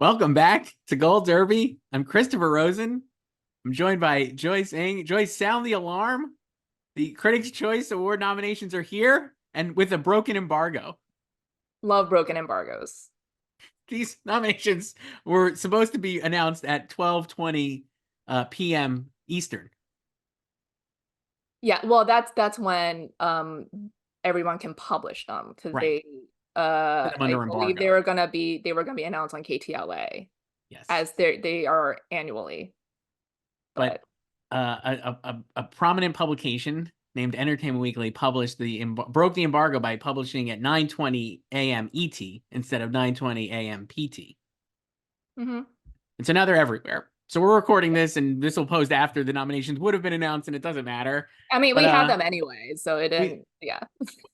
Welcome back to Gold Derby. I'm Christopher Rosen. I'm joined by Joyce Ng. Joyce, sound the alarm. The Critics' Choice Award nominations are here and with a broken embargo. Love broken embargoes. These nominations were supposed to be announced at 12:20 p.m. Eastern. Yeah, well, that's when everyone can publish them because Right. Put them I under believe embargo. they were gonna be announced on KTLA Yes. as they are annually. But But a prominent publication named Entertainment Weekly published broke the embargo by publishing at 9:20 a.m. ET instead of 9:20 a.m. PT. mhm. And so now they're everywhere. So we're recording this, and this will post after the nominations would have been announced, and it doesn't matter. I mean, But we had them anyway, so it we didn't. Yeah,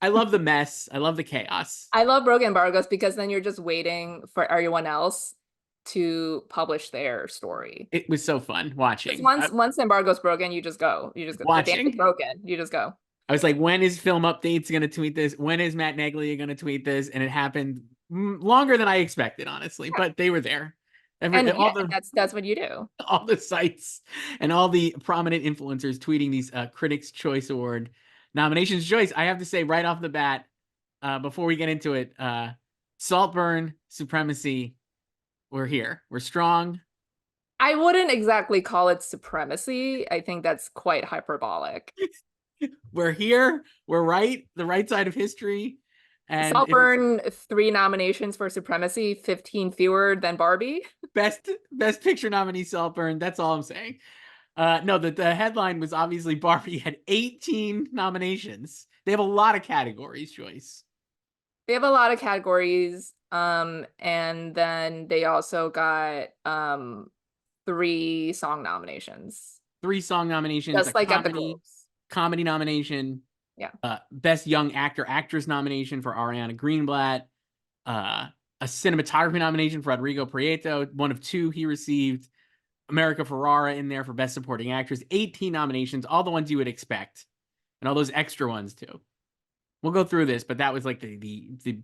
I love the mess. I love the chaos. I love broken embargoes because then you're just waiting for everyone else to publish their story. It was so fun Because watching. once the embargo's broken, you just go. You just go. The dam is Watching. broken. You just go. I was like, when is Film Updates going to tweet this? When is Matt Neglia going to tweet this? And it happened longer than I expected, honestly. But they were there. And All yeah, the that's what you do. all the sites and all the prominent influencers tweeting these Critics' Choice Award nominations. Joyce, I have to say right off the bat, before we get into it, Saltburn, Supremacy, we're here. We're strong. I wouldn't exactly call it supremacy. I think that's quite hyperbolic. We're here. We're right. The right side of history. And Saltburn, 3 nominations for supremacy, 15 fewer than Barbie. best picture nominee Saltburn. That's all I'm saying. No, the headline was obviously Barbie had 18 nominations. They have a lot of categories, Joyce. They have a lot of categories. And then they also got 3 song nominations. 3 song nominations, Just a like at the Globes. comedy nomination, Yeah. Best Young Actor Actress nomination for Ariana Greenblatt, a cinematography nomination for Rodrigo Prieto, one of 2 he received. America Ferrara in there for Best Supporting Actress. 18 nominations, all the ones you would expect, and all those extra ones too. We'll go through this, but that was like the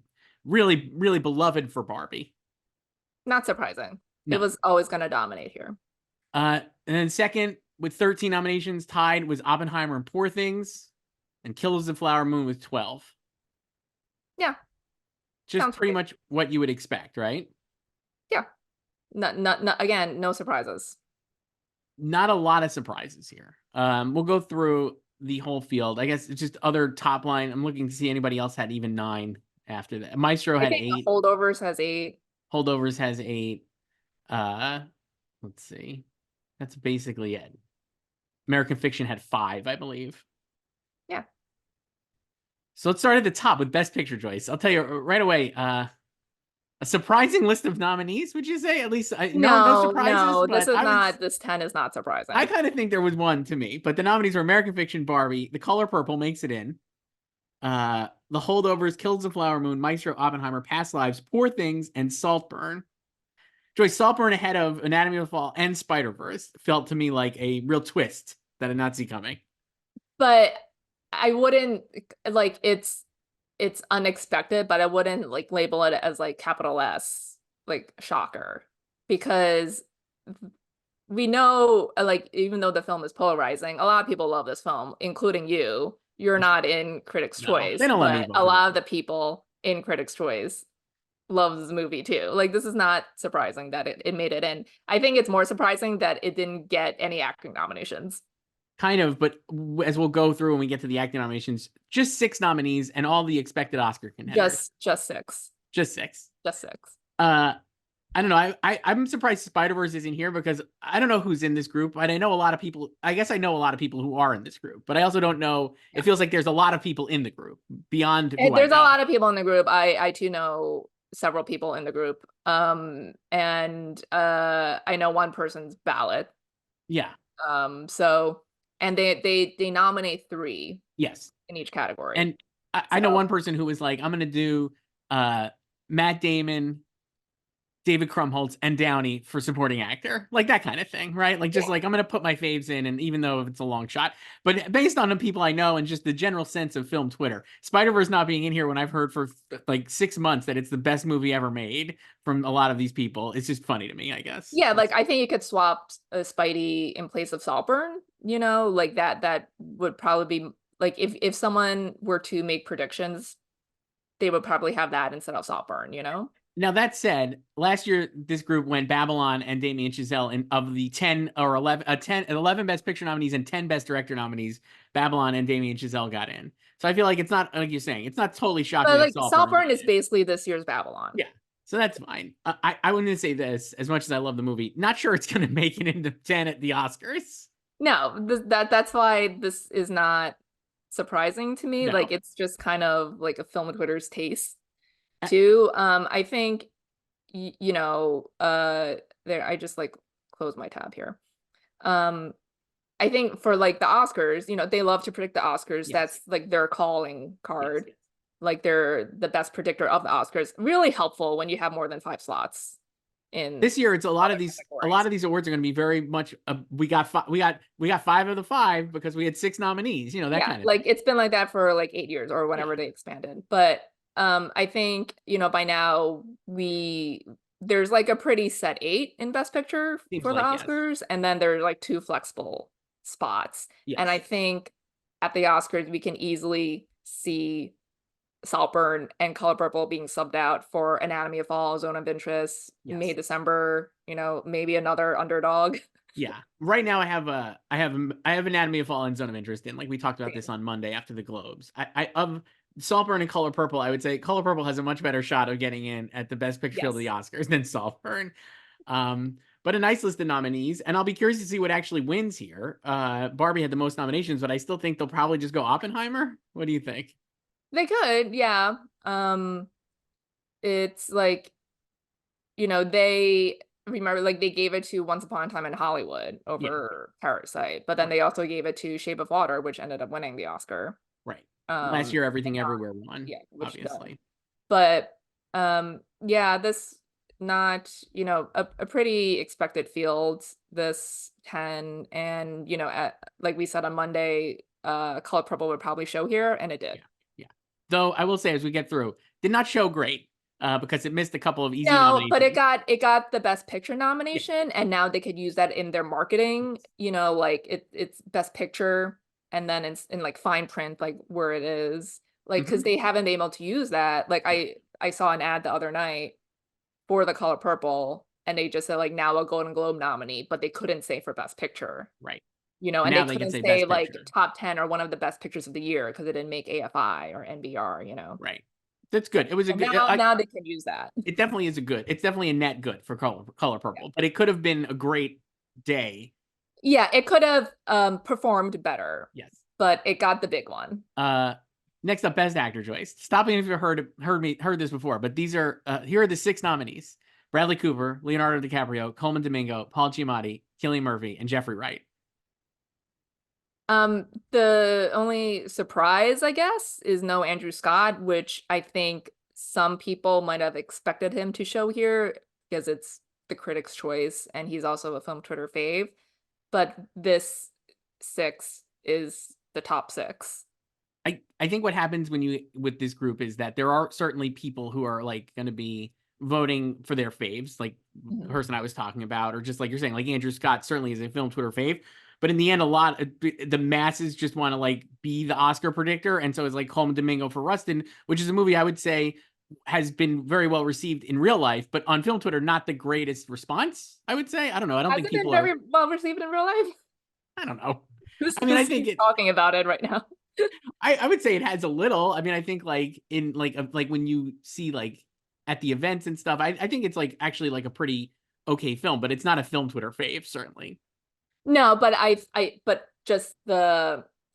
really really beloved for Barbie. Not surprising. No. It was always going to dominate here. And then second with 13 nominations, tied was Oppenheimer and Poor Things, and Killers of the Flower Moon with 12. Yeah. Just Sounds pretty right. much what you would expect, right? Yeah. Not again, no surprises. Not a lot of surprises here. We'll go through the whole field. I guess it's just other top line. I'm looking to see anybody else had even 9 after that. Maestro I had think the 8. Holdovers has 8. Holdovers has 8. Uh, let's see. That's basically it. American Fiction had 5, I believe. Yeah. So let's start at the top with Best Picture, Joyce. I'll tell you right away. A surprising list of nominees, would you say? At least no surprises. No, But this 10 is not surprising. I kind of think there was one to me. But the nominees were American Fiction, Barbie, The Color Purple makes it in. The Holdovers, Killers of the Flower Moon, Maestro, Oppenheimer, Past Lives, Poor Things, and Saltburn. Joyce, Saltburn ahead of Anatomy of the Fall and Spider-Verse felt to me like a real twist that I did not see coming. But I wouldn't like it's unexpected, but I wouldn't like label it as like capital S, like shocker, because we know like even though the film is polarizing, a lot of people love this film, including you. You're not in Critics' No, Choice, they don't let me but vote a for lot this. of the people in Critics' Choice love this movie too. Like this is not surprising that it made it in. I think it's more surprising that it didn't get any acting nominations. Kind of, but as we'll go through when we get to the acting nominations, just 6 nominees and all the expected Oscar contenders. Just 6. Just 6. Just 6. I don't know. I'm surprised Spider-Verse isn't here because I don't know who's in this group, but I know a lot of people. I guess I know a lot of people who are in this group, but I also don't know. Yeah. It feels like there's a lot of people in the group beyond who There's I a know. lot of people in the group. I too know several people in the group. And I know one person's ballot. Yeah. So and they nominate 3 Yes. in each category. And I know one person who was like, I'm gonna do Matt Damon, David Krumholtz and Downey for supporting actor, like that kind of thing, right? Like just like I'm gonna put my faves in, and even though it's a long shot, but based on the people I know and just the general sense of film Twitter, Spider-Verse not being in here when I've heard for like 6 months that it's the best movie ever made from a lot of these people, it's just funny to me, I guess. Yeah, like I think you could swap Spidey in place of Saltburn, you know, like that would probably be like if someone were to make predictions, they would probably have that instead of Saltburn, you know? Now that said, last year this group went Babylon and Damien Chazelle, and of the 10 or 11, 11 Best Picture nominees and 10 Best Director nominees, Babylon and Damien Chazelle got in. So I feel like it's not like you're saying, it's not totally shocking But that like Saltburn Saltburn got is in. basically this year's Babylon. Yeah, so that's fine. I wouldn't say this as much as I love the movie. Not sure it's going to make it into 10 at the Oscars. No, that's why this is not surprising to me. No. Like it's just kind of like a film Twitter's taste too. I think you know, there I just like close my tab here. I think for like the Oscars, you know, they love to predict the Oscars. Yes. That's like their calling card. Yes. Like they're the best predictor of the Oscars. Really helpful when you have more than 5 slots in this year. It's a lot of these awards are going to be very much we got 5 of the 5 because we had 6 nominees, you know, that kind of like thing. it's been like that for like 8 years or whenever they expanded. But I think, you know, by now there's like a pretty set 8 in Best Picture for the Oscars, and then there's like 2 flexible spots. And I think at the Oscars we can easily see Saltburn and Color Purple being subbed out for Anatomy of Fall, Zone of Interest, May, December, you know, maybe another underdog. Yeah. Right now I have Anatomy of Fall and Zone of Interest in. Like we talked about this on Monday after the Globes. I of Saltburn and Color Purple, I would say Color Purple has a much better shot of getting in at the Best Picture field of the Oscars than Saltburn. But a nice list of nominees, and I'll be curious to see what actually wins here. Barbie had the most nominations, but I still think they'll probably just go Oppenheimer. What do you think? They could, yeah. It's like, you know, they remember like they gave it to Once Upon a Time in Hollywood over Parasite, but then they also gave it to Shape of Water, which ended up winning the Oscar. Right. Last year, Everything Everywhere won. Yeah, obviously. But yeah, this not, you know, a pretty expected field, this 10, and you know, like we said on Monday, Color Purple would probably show here, and it did. Yeah. Though I will say, as we get through, did not show great because it missed a couple of easy No, nominations. but it got the Best Picture nomination, and now they could use that in their marketing. You know, like it's Best Picture, and then it's in like fine print, like where it is, like because they haven't been able to use that. Like I saw an ad the other night for the Color Purple, and they just said like now a Golden Globe nominee, but they couldn't say for Best Picture. Right. You know, and now they couldn't say like top 10 or one of the best pictures of the year because it didn't make AFI or NBR, you know. Right. That's good. It was a good. Now they can use that. It definitely is a good. It's definitely a net good for Color Purple, but it could have been a great day. Yeah, it could have performed better. Yes, but it got the big one. Next up, Best Actor, Joyce. Stop me if you've heard this before, but these are here are the 6 nominees: Bradley Cooper, Leonardo DiCaprio, Coleman Domingo, Paul Giamatti, Cillian Murphy, and Jeffrey Wright. The only surprise, I guess, is no Andrew Scott, which I think some people might have expected him to show here because it's the critics' choice and he's also a film Twitter fave. But this 6 is the top 6. I think what happens with this group is that there are certainly people who are like going to be voting for their faves, like the person I was talking about, or just like you're saying, like Andrew Scott certainly is a film Twitter fave. But in the end, a lot of the masses just want to like be the Oscar predictor. And so it's like Coleman Domingo for Rustin, which is a movie I would say has been very well received in real life, but on film Twitter, not the greatest response, I would say. I don't know. I don't think people are very well received in real life. I don't know. I think it's talking about it right now. I would say it has a little. I mean, I think like in like when you see like at the events and stuff, I think it's like actually like a pretty okay film, but it's not a film Twitter fave, certainly. No, but but just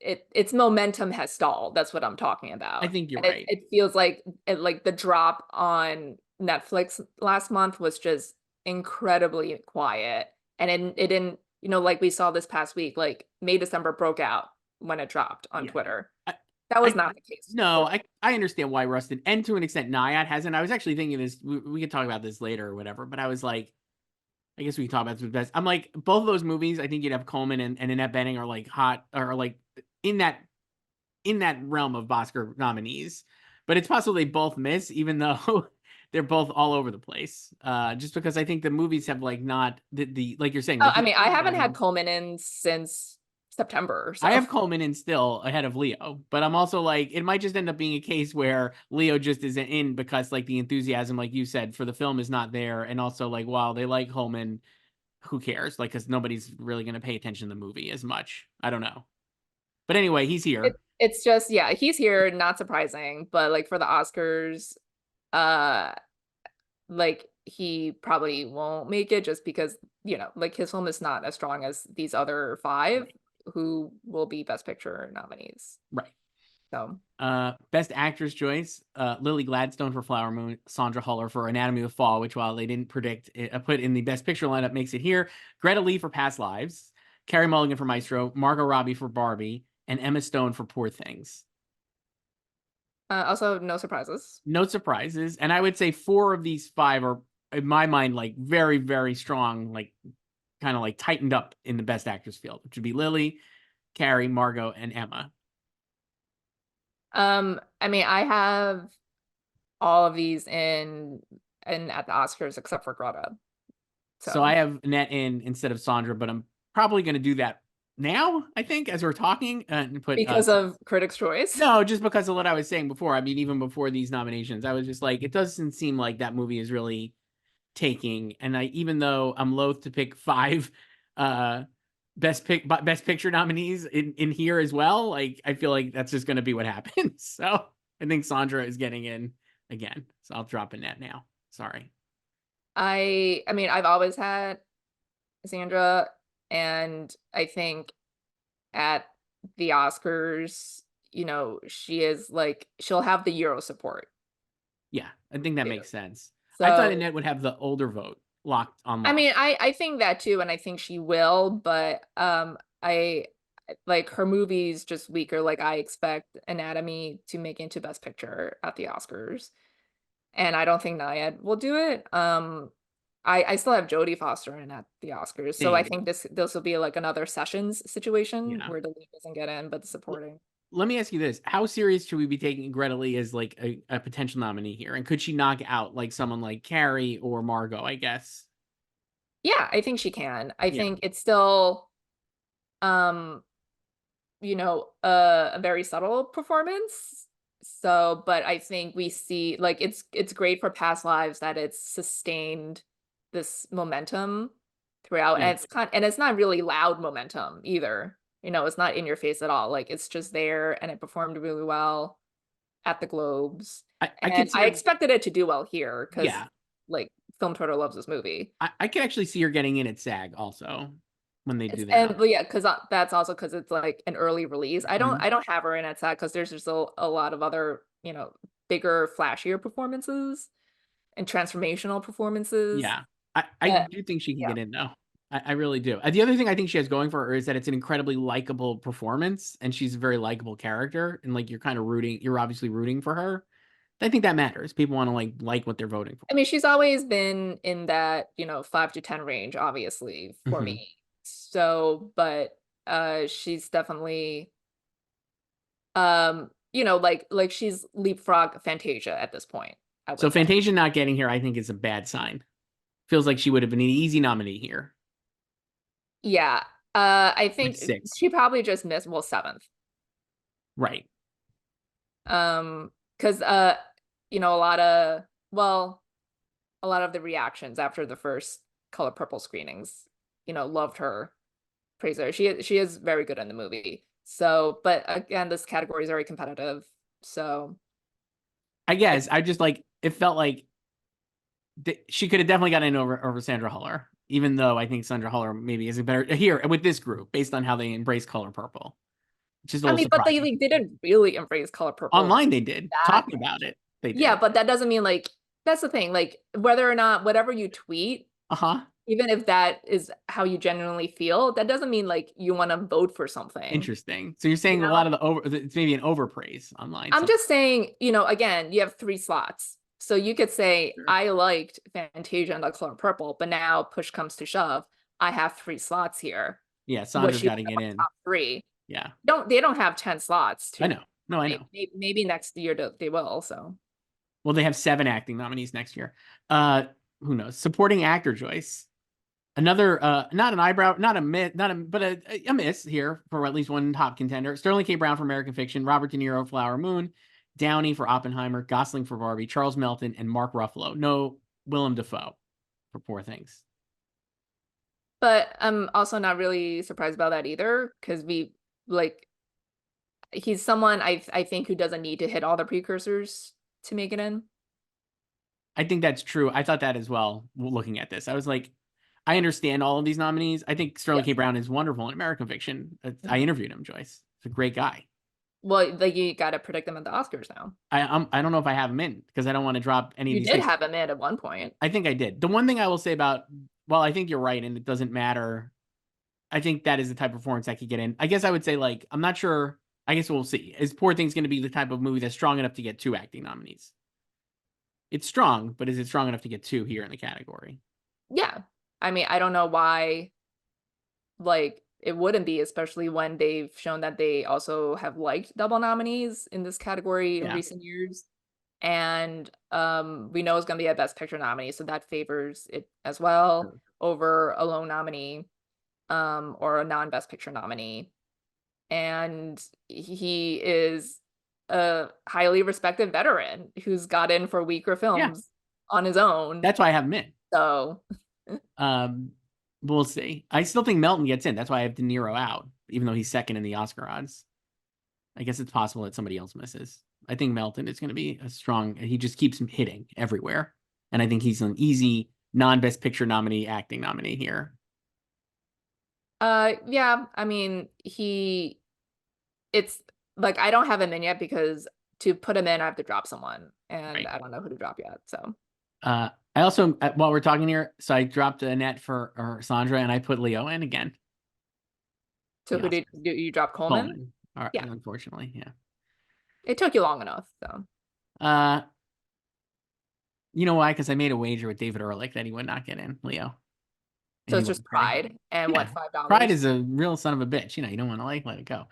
its momentum has stalled. That's what I'm talking about. I think you're right. It feels like the drop on Netflix last month was just incredibly quiet, and it didn't, you know, like we saw this past week, like May, December broke out when it dropped on Twitter. That was I not the case. no, I understand why Rustin, and to an extent Nyad hasn't. I was actually thinking this. We could talk about this later or whatever. But I was like, I guess we can talk about this best. I'm like, both of those movies. I think you'd have Coleman and Annette Bening are like hot or like in that realm of Oscar nominees. But it's possible they both miss, even though they're both all over the place. Just because I think the movies have like not the like you're saying, Oh, like I the mean, I haven't had enthusiasm. Coleman in since September, I so have Coleman in still ahead of Leo, but I'm also like, it might just end up being a case where Leo just isn't in because like the enthusiasm, like you said, for the film is not there. And also like, while they like Coleman, who cares? Like, because nobody's really going to pay attention to the movie as much. I don't know. But anyway, he's here. it's just yeah, he's here, not surprising, but like for the Oscars, uh like he probably won't make it just because, like his film is not as strong as these other five Right. who will be Best Picture nominees. Right. So Best actress Joyce, Lily Gladstone for Flower Moon, Sandra Huller for Anatomy of the Fall, which while they didn't predict put in the Best Picture lineup, makes it here. Greta Lee for Past Lives, Carey Mulligan for Maestro, Margot Robbie for Barbie, and Emma Stone for Poor Things. also no surprises. No surprises, and I would say 4 of these 5 are, in my mind, like very, very strong, like kind of like tightened up in the Best Actress field, which would be Lily, Carey, Margot, and Emma. I mean, I have all of these in at the Oscars except for Greta. So I So have Annette in instead of Sandra, but I'm probably going to do that now, I think, as we're talking, and put because of Critics' Choice. no, just because of what I was saying before. I mean, even before these nominations, I was just like, it doesn't seem like that movie is really taking. And even though I'm loath to pick 5 uh best picture nominees in here as well, like I feel like that's just going to be what happens. So I think Sandra is getting in again. So I'll drop Annette now. Sorry. I mean, I've always had Sandra, and I think at the Oscars, she is like she'll have the Euro support Yeah, I think that too. makes sense. I thought So Annette would have the older vote locked on I lock. mean, I think that too, and I think she will, but I like her movies just weaker. Like I expect Anatomy to make into Best Picture at the Oscars, and I don't think Nyad will do it. I still have Jodie Foster in at the Oscars, so I Same. think this will be like another Sessions situation Yeah. where the lead doesn't get in, but the L- supporting. Let me ask you this: how serious should we be taking Greta Lee as like a potential nominee here? And could she knock out like someone like Carrie or Margot? I guess. Yeah, I think she can. I Yeah. think it's still um a very subtle performance. So, but I think we see like it's great for Past Lives that it's sustained this momentum throughout, Yeah. and it's not really loud momentum either. It's not in your face at all. Like it's just there, and it performed really well at the Globes. I And could see I her. expected it to do well here because Yeah. like Film Twitter loves this movie. I could actually see her getting in at SAG also when they It's do their and nomination. well, yeah, because that's also because it's like an early release. I don't Mhm. I don't have her in at SAG because there's just a lot of other, bigger, flashier performances and transformational performances. Yeah. I But do think she can yeah. get in though. I really do. The other thing I think she has going for her is that it's an incredibly likable performance, and she's a very likable character, and like you're obviously rooting for her. I think that matters. People want to like what they're voting for. I mean, she's always been in that, 5 to 10 range, obviously, for Hmm. me. So, but she's definitely like she's leapfrog Fantasia at this point, I So would say. Fantasia not getting here, I think, is a bad sign. Feels like she would have been an easy nominee here Yeah. I with think 6. she probably just missed, well, seventh. Right. Because a lot of well, a lot of the reactions after the first Color Purple screenings, loved her, praised her. She is very good in the movie. So, but again, this category is very competitive. So I I guess I just like it felt like she could have definitely gotten in over Sandra Huller, even though I think Sandra Huller maybe is a better here with this group based on how they embrace Color Purple, which is a I little mean, but they surprising. like didn't really embrace Color Purple Online they did. that Talking about much. it, they Yeah, did. but that doesn't mean like that's the thing. Like whether or not whatever you tweet, Uh-huh. even if that is how you genuinely feel, that doesn't mean like you want to vote for something. Interesting. So you're You saying a lot know? of it's maybe an overpraise online. I'm just saying, again, you have 3 slots. So you could say, Sure. I liked Fantasia and The Color Purple, but now push comes to shove, I have 3 slots here. Yeah, Was Sandra's she got to get in. top 3? Yeah, They don't have 10 slots I to know. No, I know. maybe next year they will. So Well, they have 7 acting nominees next year. Who knows? Supporting actor, Joyce. Another, not an eyebrow, not a miss, not a, but a miss here for at least one top contender. Sterling K. Brown for American Fiction, Robert De Niro, Flower Moon, Downey for Oppenheimer, Gosling for Barbie, Charles Melton, and Mark Ruffalo. No Willem Dafoe for Poor Things. but I'm also not really surprised about that either, because like he's someone I think who doesn't need to hit all the precursors to make it in. I think that's true. I thought that as well, looking at this. I was like, I understand all of these nominees. I think Sterling Yeah. K. Brown is wonderful in American Fiction. I interviewed him, Joyce. He's a great guy. Well, like you got to predict them at the Oscars now. I don't know if I have him in because I don't want to drop any of You these did picks. have him in at one point. I think I did. The one thing I will say about, well, I think you're right, and it doesn't matter. I think that is the type of performance that could get in. I guess I would say, like, I'm not sure. I guess we'll see. Is Poor Things going to be the type of movie that's strong enough to get 2 acting nominees? It's strong, but is it strong enough to get 2 here in the category? Yeah. I mean, I don't know why like it wouldn't be, especially when they've shown that they also have liked double nominees in this category in Yeah. recent years. And we know it's going to be a Best Picture nominee, so that favors it as well Sure. over a lone nominee or a non-Best Picture nominee. And he is a highly respected veteran who's got in for weaker Yeah. films on his own. That's why I have him in. So We'll see. I still think Melton gets in. That's why I have De Niro out, even though he's second in the Oscar odds. I guess it's possible that somebody else misses. I think Melton is going to be a strong. He just keeps hitting everywhere, and I think he's an easy non-Best Picture nominee, acting nominee here. yeah, I mean, it's like I don't have him in yet because to put him in, I have to drop someone, and Right. I don't know who to drop yet. So I also, while we're talking here, so I dropped Annette for Sandra, and I put Leo in again. who Yes. did you drop Coleman? Coleman. All right, Yeah. unfortunately, yeah. It took you long enough, so. You know why? Because I made a wager with David Ehrlich that he would not get in, Leo. So And it's he just won pretty. Pride and what, Yeah. $5? Pride is a real son of a bitch. You don't want to let it go.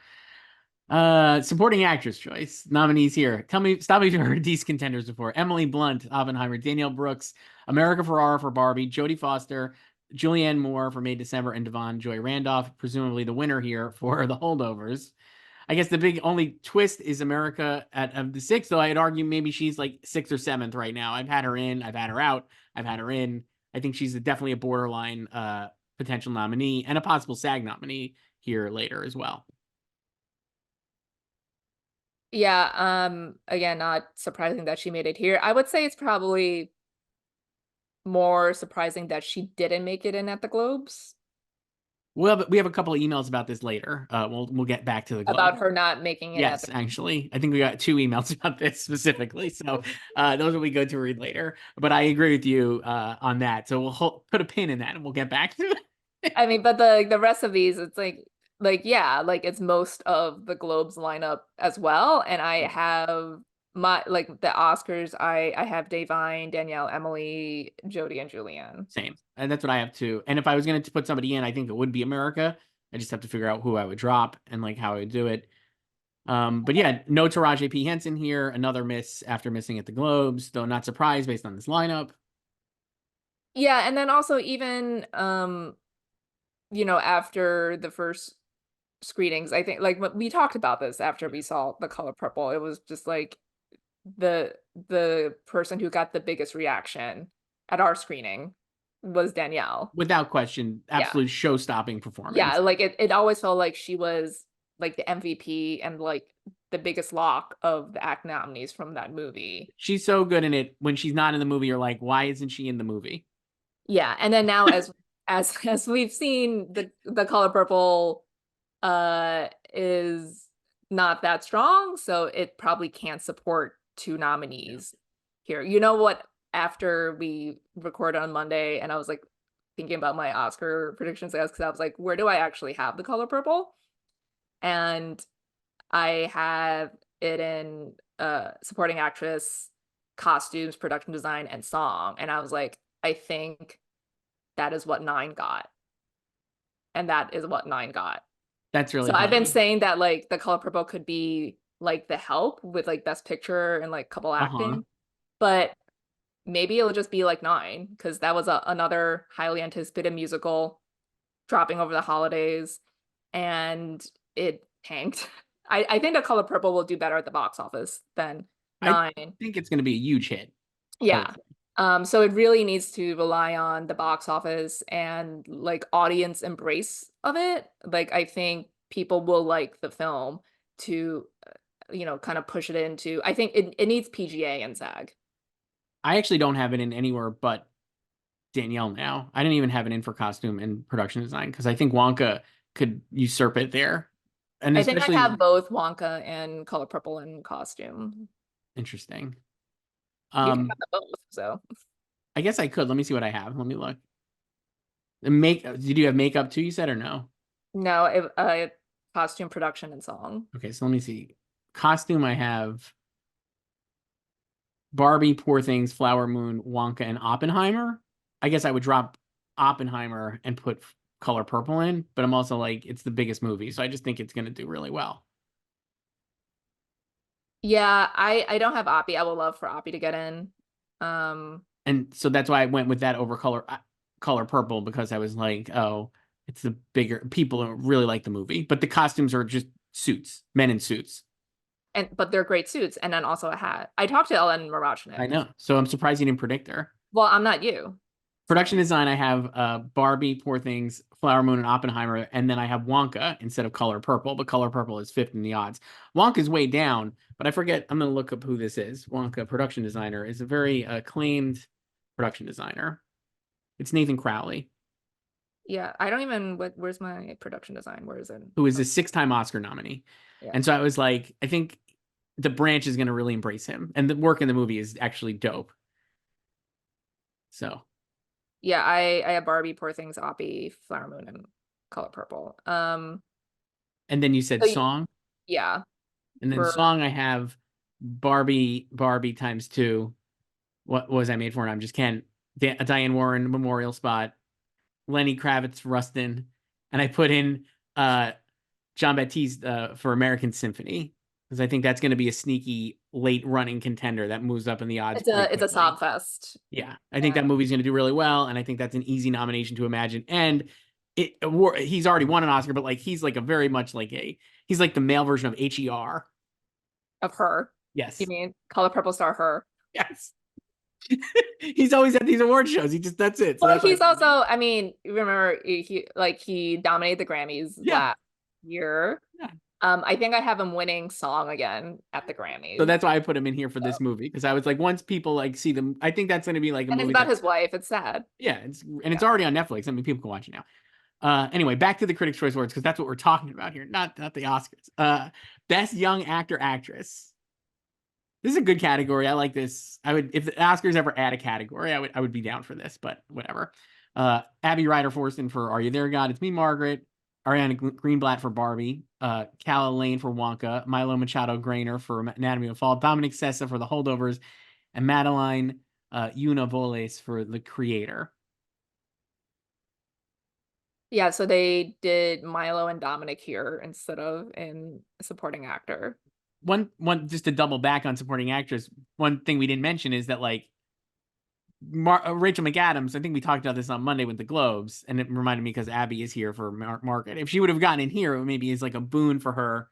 Supporting actress choice. Nominees here. Stop me if you've heard these contenders before. Emily Blunt, Oppenheimer, Danielle Brooks, America Ferrara for Barbie, Jodie Foster, Julianne Moore for May December, and Devon Joy Randolph, presumably the winner here for The Holdovers. I guess the big only twist is America at the 6th, though I'd argue maybe she's like 6th or 7th right now. I've had her in, I've had her out, I've had her in. I think she's definitely a borderline potential nominee and a possible SAG nominee here later as well. Yeah, again, not surprising that she made it here. I would say it's probably more surprising that she didn't make it in at the Globes. Well, we have a couple of emails about this later. We'll get back to the Globe. About her not making it Yes, actually. I think we got 2 emails about this specifically. So those will be good to read later. But I agree with you on that. So we'll put a pin in that and we'll get back to it. I mean, but the rest of these, it's like yeah, like it's most of the Globes lineup as well. And I have the Oscars, I have Davine, Danielle, Emily, Jodie, and Julianne. Same. And that's what I have too. And if I was going to put somebody in, I think it would be America. I just have to figure out who I would drop and like how I would do it. But yeah, no Taraji P. Henson here. Another miss after missing at the Globes, though not surprised based on this lineup. Yeah, and then also even after the first screenings, I think like we talked about this after we saw The Color Purple. It was just like the person who got the biggest reaction at our screening was Danielle. Without question, absolute show-stopping performance. Yeah, like it always felt like she was like the MVP and like the biggest lock of the ACT nominees from that movie. She's so good in it. When she's not in the movie, you're like, why isn't she in the movie? Yeah, and then now as we've seen, the Color Purple is not that strong, so it probably can't support 2 nominees here. You know what? After we recorded on Monday, and I was like, thinking about my Oscar predictions, I guess, because I was like, where do I actually have The Color Purple? And I have it in supporting actress, costumes, production design, and song. And I was like, I think that is what 9 got. And that is what 9 got. That's really So I've been funny. saying that like The Color Purple could be like The Help with like Best Picture and like couple Uh-huh. acting. But maybe it'll just be like 9 because that was another highly anticipated musical dropping over the holidays and it tanked. I think The Color Purple will do better at the box office than I 9. think it's going to be a huge hit. I would Yeah. say. So it really needs to rely on the box office and like audience embrace of it. Like I think people will like the film to kind of push it into. I think it needs PGA and SAG. I actually don't have it in anywhere but Danielle now. I didn't even have it in for costume and production design because I think Wonka could usurp it there. And I think I especially have both Wonka and Color Purple in costume. interesting. You can Um, have them both. So I guess I could. Let me see what I have. Let me look. Did you have makeup too, you said, or no? no, costume production and song. Okay, so let me see. Costume I have Barbie, Poor Things, Flower Moon, Wonka, and Oppenheimer. I guess I would drop Oppenheimer and put Color Purple in, but I'm also like, it's the biggest movie, so I just think it's going to do really well. Yeah, I don't have Oppie. I would love for Oppie to get in. And so that's why I went with that over Color Purple because I was like, oh, it's the bigger people really like the movie, but the costumes are just suits, men in suits. But they're great suits, and then also a hat. I talked to Ellen I Marachnik. know. So I'm surprised you didn't predict her. Well, I'm not you. Production So design, I have Barbie, Poor Things, Flower Moon, and Oppenheimer, and then I have Wonka instead of Color Purple, but Color Purple is fifth in the odds. Wonka's way down, but I forget. I'm going to look up who this is. Wonka, production designer, is a very acclaimed production designer. It's Nathan Crowley, yeah, I don't even where's my production design? Where is it? who is Oh, a six-time Oscar nominee. yeah. And so I was like, I think the branch is going to really embrace him, and the work in the movie is actually dope. So, Yeah, I have Barbie, Poor Things, Oppie, Flower Moon, and Color Purple. and then you said So song. yeah, And then for song, I have Barbie times two. What was I made for? And I'm just Ken. Diane Warren memorial spot. Lenny Kravitz, Rustin, and I put in John Baptiste for American Symphony because I think that's going to be a sneaky late running contender that moves up in the odds pretty it's a quickly. Slugfest. Yeah, I think that movie's going to do really well, and I think that's an easy nomination to imagine. And he's already won an Oscar, but like he's like a very much like he's like the male version of Her. Of Her. You Yes, mean Color Purple star Her? yes. He's always at these award shows. That's it. So Well, that's why I he's put him in. also, I mean, remember he dominated the Grammys Yeah, last year. yeah. I think I have him winning song again at the So Grammys. that's why I put him in here for this movie because I was like, once people like see them, I think that's going to be like a And it's movie about that, his wife. It's sad. yeah, it's Yeah. already on Netflix. I mean, people can watch it now. Anyway, back to the Critics' Choice Awards because that's what we're talking about here, not the Oscars. Best Young Actor Actress. This is a good category. I like this. I would if the Oscars ever add a category, I would be down for this, but whatever. Abby Ryder Forreston for Are You There, God? It's Me, Margaret. Ariana Greenblatt for Barbie. Calla Lane for Wonka. Milo Machado Grainer for Anatomy of a Fall. Dominic Sessa for The Holdovers, and Madeline Unavoles for The Creator. Yeah, so they did Milo and Dominic here instead of in supporting actor. One just to double back on supporting actress. One thing we didn't mention is that like Rachel McAdams, I think we talked about this on Monday with the Globes, and it reminded me because Abby is here for Margaret. If she would have gotten in here, it maybe is like a boon for her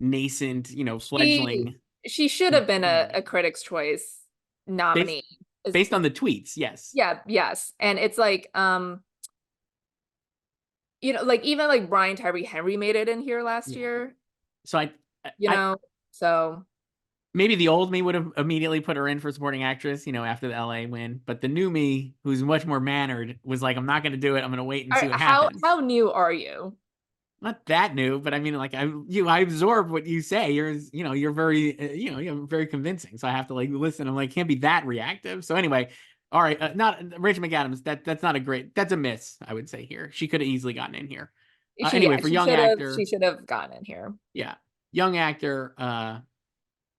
nascent, She fledgling. she should have been a Critics' Choice Based nominee. based on the tweets, yes. Yeah, yes. And it's like like even like Brian Tyree Henry made it in here last Yeah. year, So I, you I know. So maybe the old me would have immediately put her in for supporting actress, after the LA win. But the new me, who's much more mannered, was like, I'm not going to do it. I'm going to wait and see what happens. how new are you? Not that new, but I mean, like I absorb what you say. You're very, you're very convincing. So I have to like listen. I'm like, can't be that reactive. So anyway, All right, not Rachel McAdams. That's not a great. That's a miss, I would say here. She could have easily gotten in here. Anyway, for young She actor, should have gotten in here. yeah, young actor.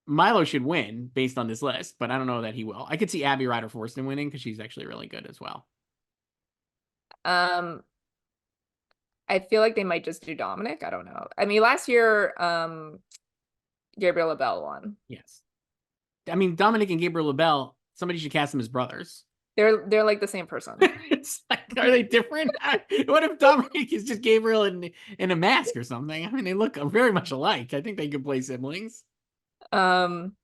Milo should win based on this list, but I don't know that he will. I could see Abby Ryder Forreston winning because she's actually really good as well. Um, I feel like they might just do Dominic. I don't know. I mean, last year, Gabriel LaBelle won. Yes, I mean Dominic and Gabriel LaBelle. Somebody should cast them as brothers. They're like the same person. It's like, are they different? What if Dominic is just Gabriel in a mask or something? I mean, they look very much alike. I think they could play siblings. Um,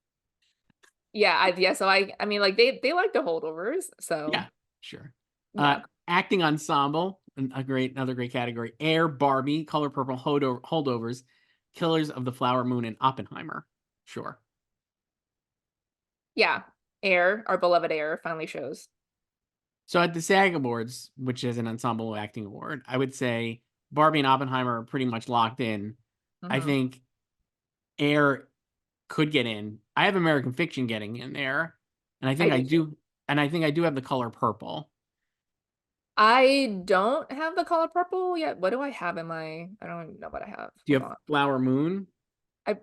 yeah. So I mean, like they like the holdovers. So Yeah, sure. yeah, Acting ensemble, another great category. Air, Barbie, Color Purple, Holdovers, Killers of the Flower Moon, and Oppenheimer. Sure. yeah. Air, our beloved Air, finally shows. So at the SAG Awards, which is an ensemble acting award, I would say Barbie and Oppenheimer are pretty much locked in. I Mhm. think Air could get in. I have American Fiction getting in there, and I I think I do too. do, and I think I do have the Color Purple. I don't have the color purple yet. What do I have in my? I don't even know what I have. Do you Hold have on. Flower Moon? I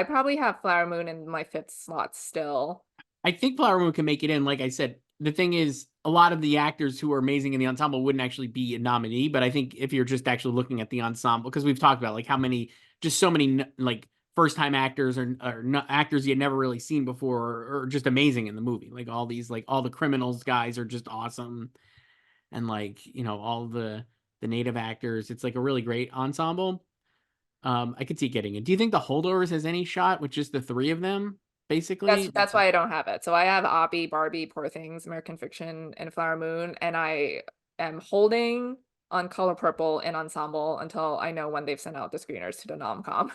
probably have Flower Moon in my fifth slot still. I think Flower Moon can make it in. Like I said, the thing is, a lot of the actors who are amazing in the ensemble wouldn't actually be a nominee. But I think if you're just actually looking at the ensemble, because we've talked about like how many, just so many like first time actors or not actors you had never really seen before or just amazing in the movie. Like all these, like all the criminals guys are just awesome, and like all the native actors. It's like a really great ensemble. I could see getting it. Do you think the Holdovers has any shot with just the three of them? Basically, That's why I don't have it. So I have Oppie, Barbie, Poor Things, American Fiction, and Flower Moon, and I am holding on Color Purple and Ensemble until I know when they've sent out the screeners to the nom-com.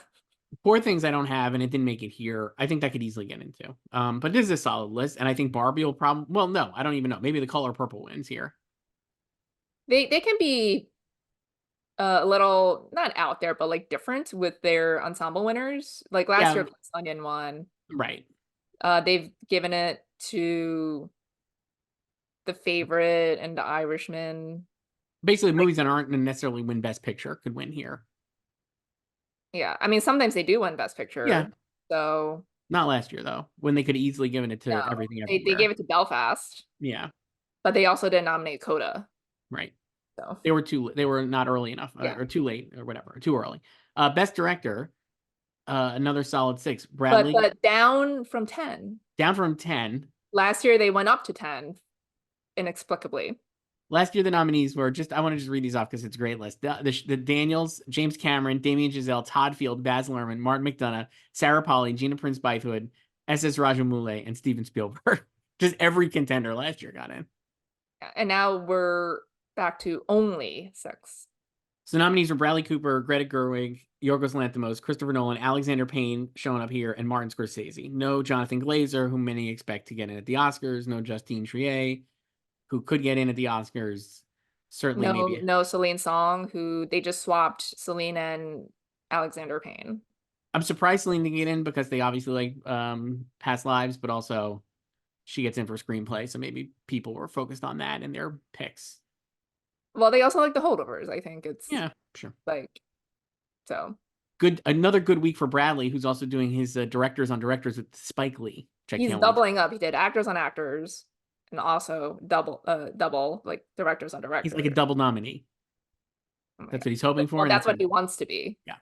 Poor Things I don't have, and it didn't make it here. I think that could easily get into. But this is a solid list, and I think Barbie will probably. Well, no, I don't even know. Maybe the Color Purple wins here. They can be a little not out there, but like different with their ensemble winners. Like last Yeah, year, Glass Onion won. right. They've given it to The Favorite and The Irishman. Basically, Like, movies that aren't necessarily win Best Picture could win here. yeah, I mean sometimes they do win Best Yeah, Picture. So not last year though, when they could easily given it to no, Everything they Everywhere. gave it to Belfast, Yeah, but they also didn't nominate Coda. right. So They were they were not early enough, yeah, or too late, or whatever, or too early. Best Director, another solid six. but Bradley down from 10. down from 10. Last year they went up to 10 inexplicably. Last year, the nominees were just, I want to just read these off because it's a great list. The Daniels, James Cameron, Damien Chazelle, Todd Field, Baz Luhrmann, Martin McDonough, Sarah Polley, Gina Prince Bythewood, S.S. Rajamouli, and Steven Spielberg. Just every contender last year got in. And now we're back to only 6. So nominees were Bradley Cooper, Greta Gerwig, Yorgos Lanthimos, Christopher Nolan, Alexander Payne showing up here, and Martin Scorsese. No Jonathan Glazer, whom many expect to get in at the Oscars. No Justine Triet, who could get in at the Oscars. Certainly, maybe. No Celine Song, who they just swapped Celine and Alexander Payne. I'm surprised Celine didn't get in because they obviously like Past Lives, but also she gets in for screenplay, so maybe people were focused on that in their picks. Well, they also like the holdovers. I think it's Yeah, sure. like so. Good, another good week for Bradley, who's also doing his directors on directors with Spike Lee, which I He's can't wait. doubling up. He did actors on actors and also double like directors on He's like a directors. double nominee. Oh my That's God. what he's hoping for. Well, And that's what what, he wants to be. yeah.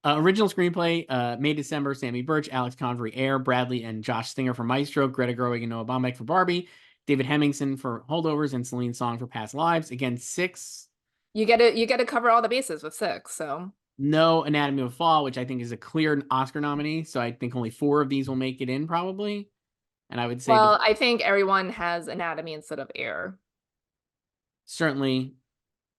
Original screenplay, May December, Sammy Birch, Alex Convery, Air, Bradley, and Josh Singer for Maestro, Greta Gerwig and Noah Baumbach for Barbie, David Hemmingson for Holdovers, and Celine Song for Past Lives. Again, 6. You get to cover all the bases with 6. So No Anatomy of a Fall, which I think is a clear Oscar nominee. So I think only 4 of these will make it in probably. And I would say well, I think everyone has Anatomy instead of Air. certainly.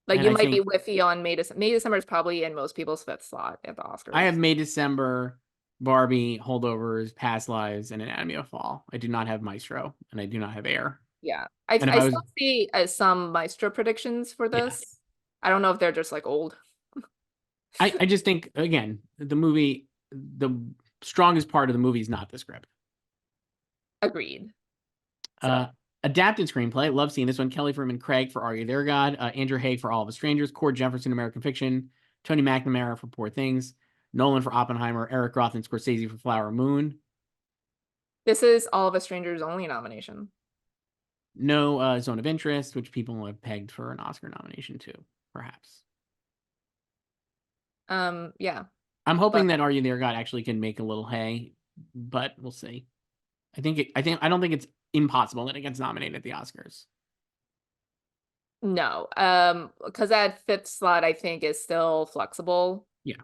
Like And you I might be think whiffy on May December. May December is probably in most people's fifth slot at the I have Oscars. May December, Barbie, Holdovers, Past Lives, and Anatomy of a Fall. I do not have Maestro, and I do not have Air. Yeah, And if I I was, still see some Maestro predictions for yeah, this. I don't know if they're just like old. I just think again the movie, the strongest part of the movie is not the script. Agreed. Uh, So Adapted screenplay. Love seeing this one. Kelly Freeman Craig for Are You There, God? Andrew Haigh for All of Us Strangers. Cord Jefferson, American Fiction. Tony McNamara for Poor Things. Nolan for Oppenheimer. Eric Roth and Scorsese for Flower Moon. This is All of Us Strangers only nomination. No Zone of Interest, which people have pegged for an Oscar nomination too, perhaps. Yeah. I'm hoping that Are You There, God actually can make a little hay, but we'll see. I don't think it's impossible that it gets nominated at the Oscars. No. Because that fifth slot I think is still flexible. Yeah.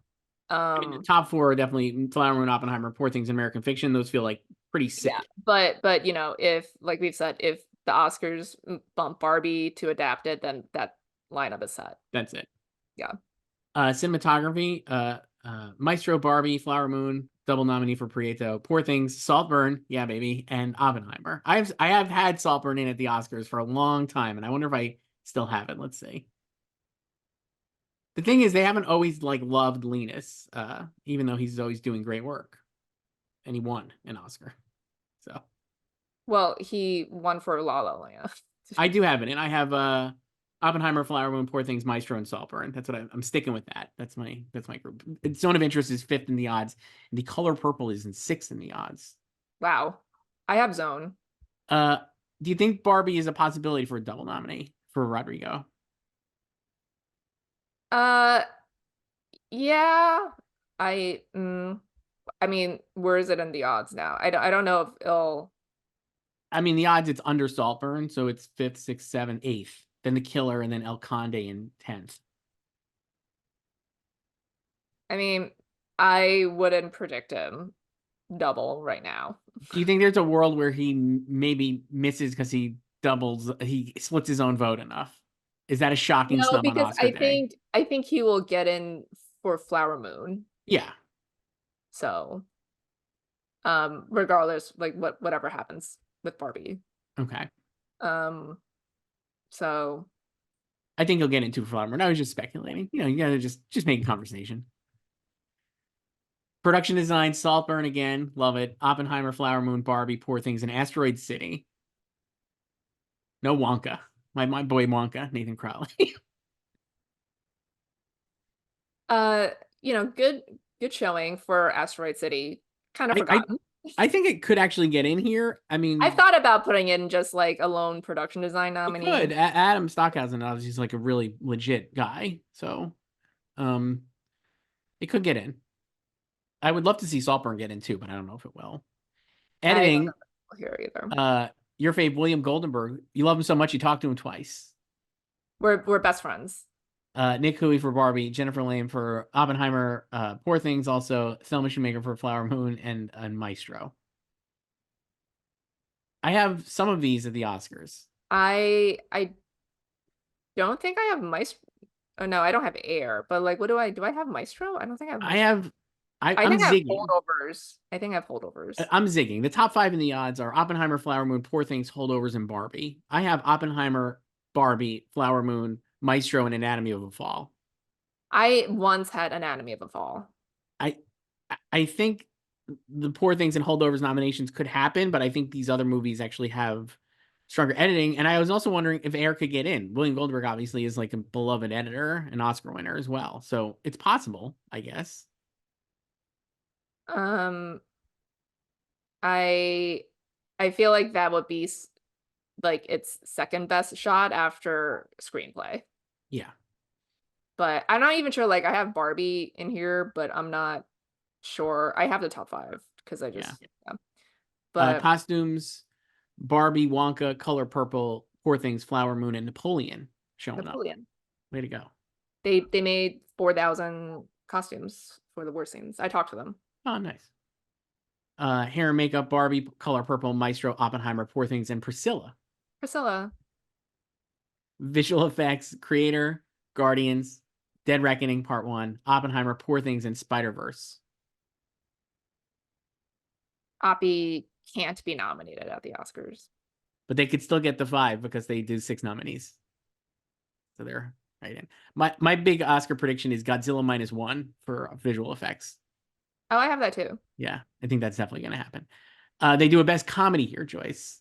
I mean, the top four are definitely Flower Moon, Oppenheimer, Poor Things, and American Fiction. Those feel like pretty safe. Yeah, but you know, if like we've said, if the Oscars bump Barbie to adapted, then that lineup is set. That's it. Yeah. Cinematography, Maestro, Barbie, Flower Moon, double nominee for Prieto, Poor Things, Saltburn, yeah, baby, and Oppenheimer. I have had Saltburn in at the Oscars for a long time, and I wonder if I still have it. Let's see. The thing is, they haven't always like loved Linus, even though he's always doing great work, and he won an Oscar. So, well, he won for La La Land. I do have it, and I have Oppenheimer, Flower Moon, Poor Things, Maestro, and Saltburn. That's what I'm sticking with. That's my group. Zone of Interest is 5th in the odds, and The Color Purple is in 6th in the odds. Wow, I have Zone. Do you think Barbie is a possibility for a double nominee for Rodrigo? Yeah. I mean, where is it in the odds now? I don't know if it'll. I mean, the odds it's under Saltburn, so it's 5th, 6th, 7th, 8th. Then The Killer, and then El Conde in 10th. I mean, I wouldn't predict him double right now. Do you think there's a world where he maybe misses because he splits his own vote enough? Is that a shocking No, snub on because Oscar day? I think he will get in for Flower Moon. Yeah. So, regardless, like whatever happens with Barbie. Okay. So I think he'll get into Flower Moon. I was just speculating. You gotta just make a conversation. Production design, Saltburn again, love it. Oppenheimer, Flower Moon, Barbie, Poor Things, and Asteroid City. No Wonka. My boy Wonka, Nathan Crowley. good showing for Asteroid City. Kind of forgotten. I think it could actually get in here. I mean, I thought about putting in just like a lone production design nominee. It could. Adam Stockhausen obviously is like a really legit guy, so it could get in. I would love to see Saltburn get in too, but I don't know if it will. Editing. Here either. Your fave William Goldenberg. You love him so much you talked to him twice. We're best friends. Nick Huey for Barbie, Jennifer Lame for Oppenheimer, Poor Things also, Thelma Shoemaker for Flower Moon, and Maestro. I have some of these at the Oscars. I don't think I have Maestro. Oh no, I don't have Air, but like what do I have Maestro? I don't think I have Maestro. I'm zigging. Holdovers. I think I have holdovers. I'm zigging. The top 5 in the odds are Oppenheimer, Flower Moon, Poor Things, Holdovers, and Barbie. I have Oppenheimer, Barbie, Flower Moon, Maestro, and Anatomy of a Fall. I once had Anatomy of a Fall. I think the Poor Things and Holdovers nominations could happen, but I think these other movies actually have stronger editing. And I was also wondering if Air could get in. William Goldberg obviously is like a beloved editor, an Oscar winner as well. So it's possible, I guess. I feel like that would be like its second best shot after screenplay. Yeah. But I'm not even sure, like I have Barbie in here, but I'm not sure. I have the top 5 because I just yeah. But costumes, Barbie, Wonka, Color Purple, Poor Things, Flower Moon, and Napoleon showing up. Way to go. They made 4,000 costumes for the war scenes. I talked to them. Oh, nice. Hair and makeup, Barbie, Color Purple, Maestro, Oppenheimer, Poor Things, and Priscilla. Visual effects, Creator, Guardians, Dead Reckoning Part 1, Oppenheimer, Poor Things, and Spider-Verse. Oppie can't be nominated at the Oscars. But they could still get the 5 because they do 6 nominees. So they're right in. My big Oscar prediction is Godzilla -1 for visual effects. Oh, I have that too. Yeah, I think that's definitely going to happen. They do a best comedy here, Joyce.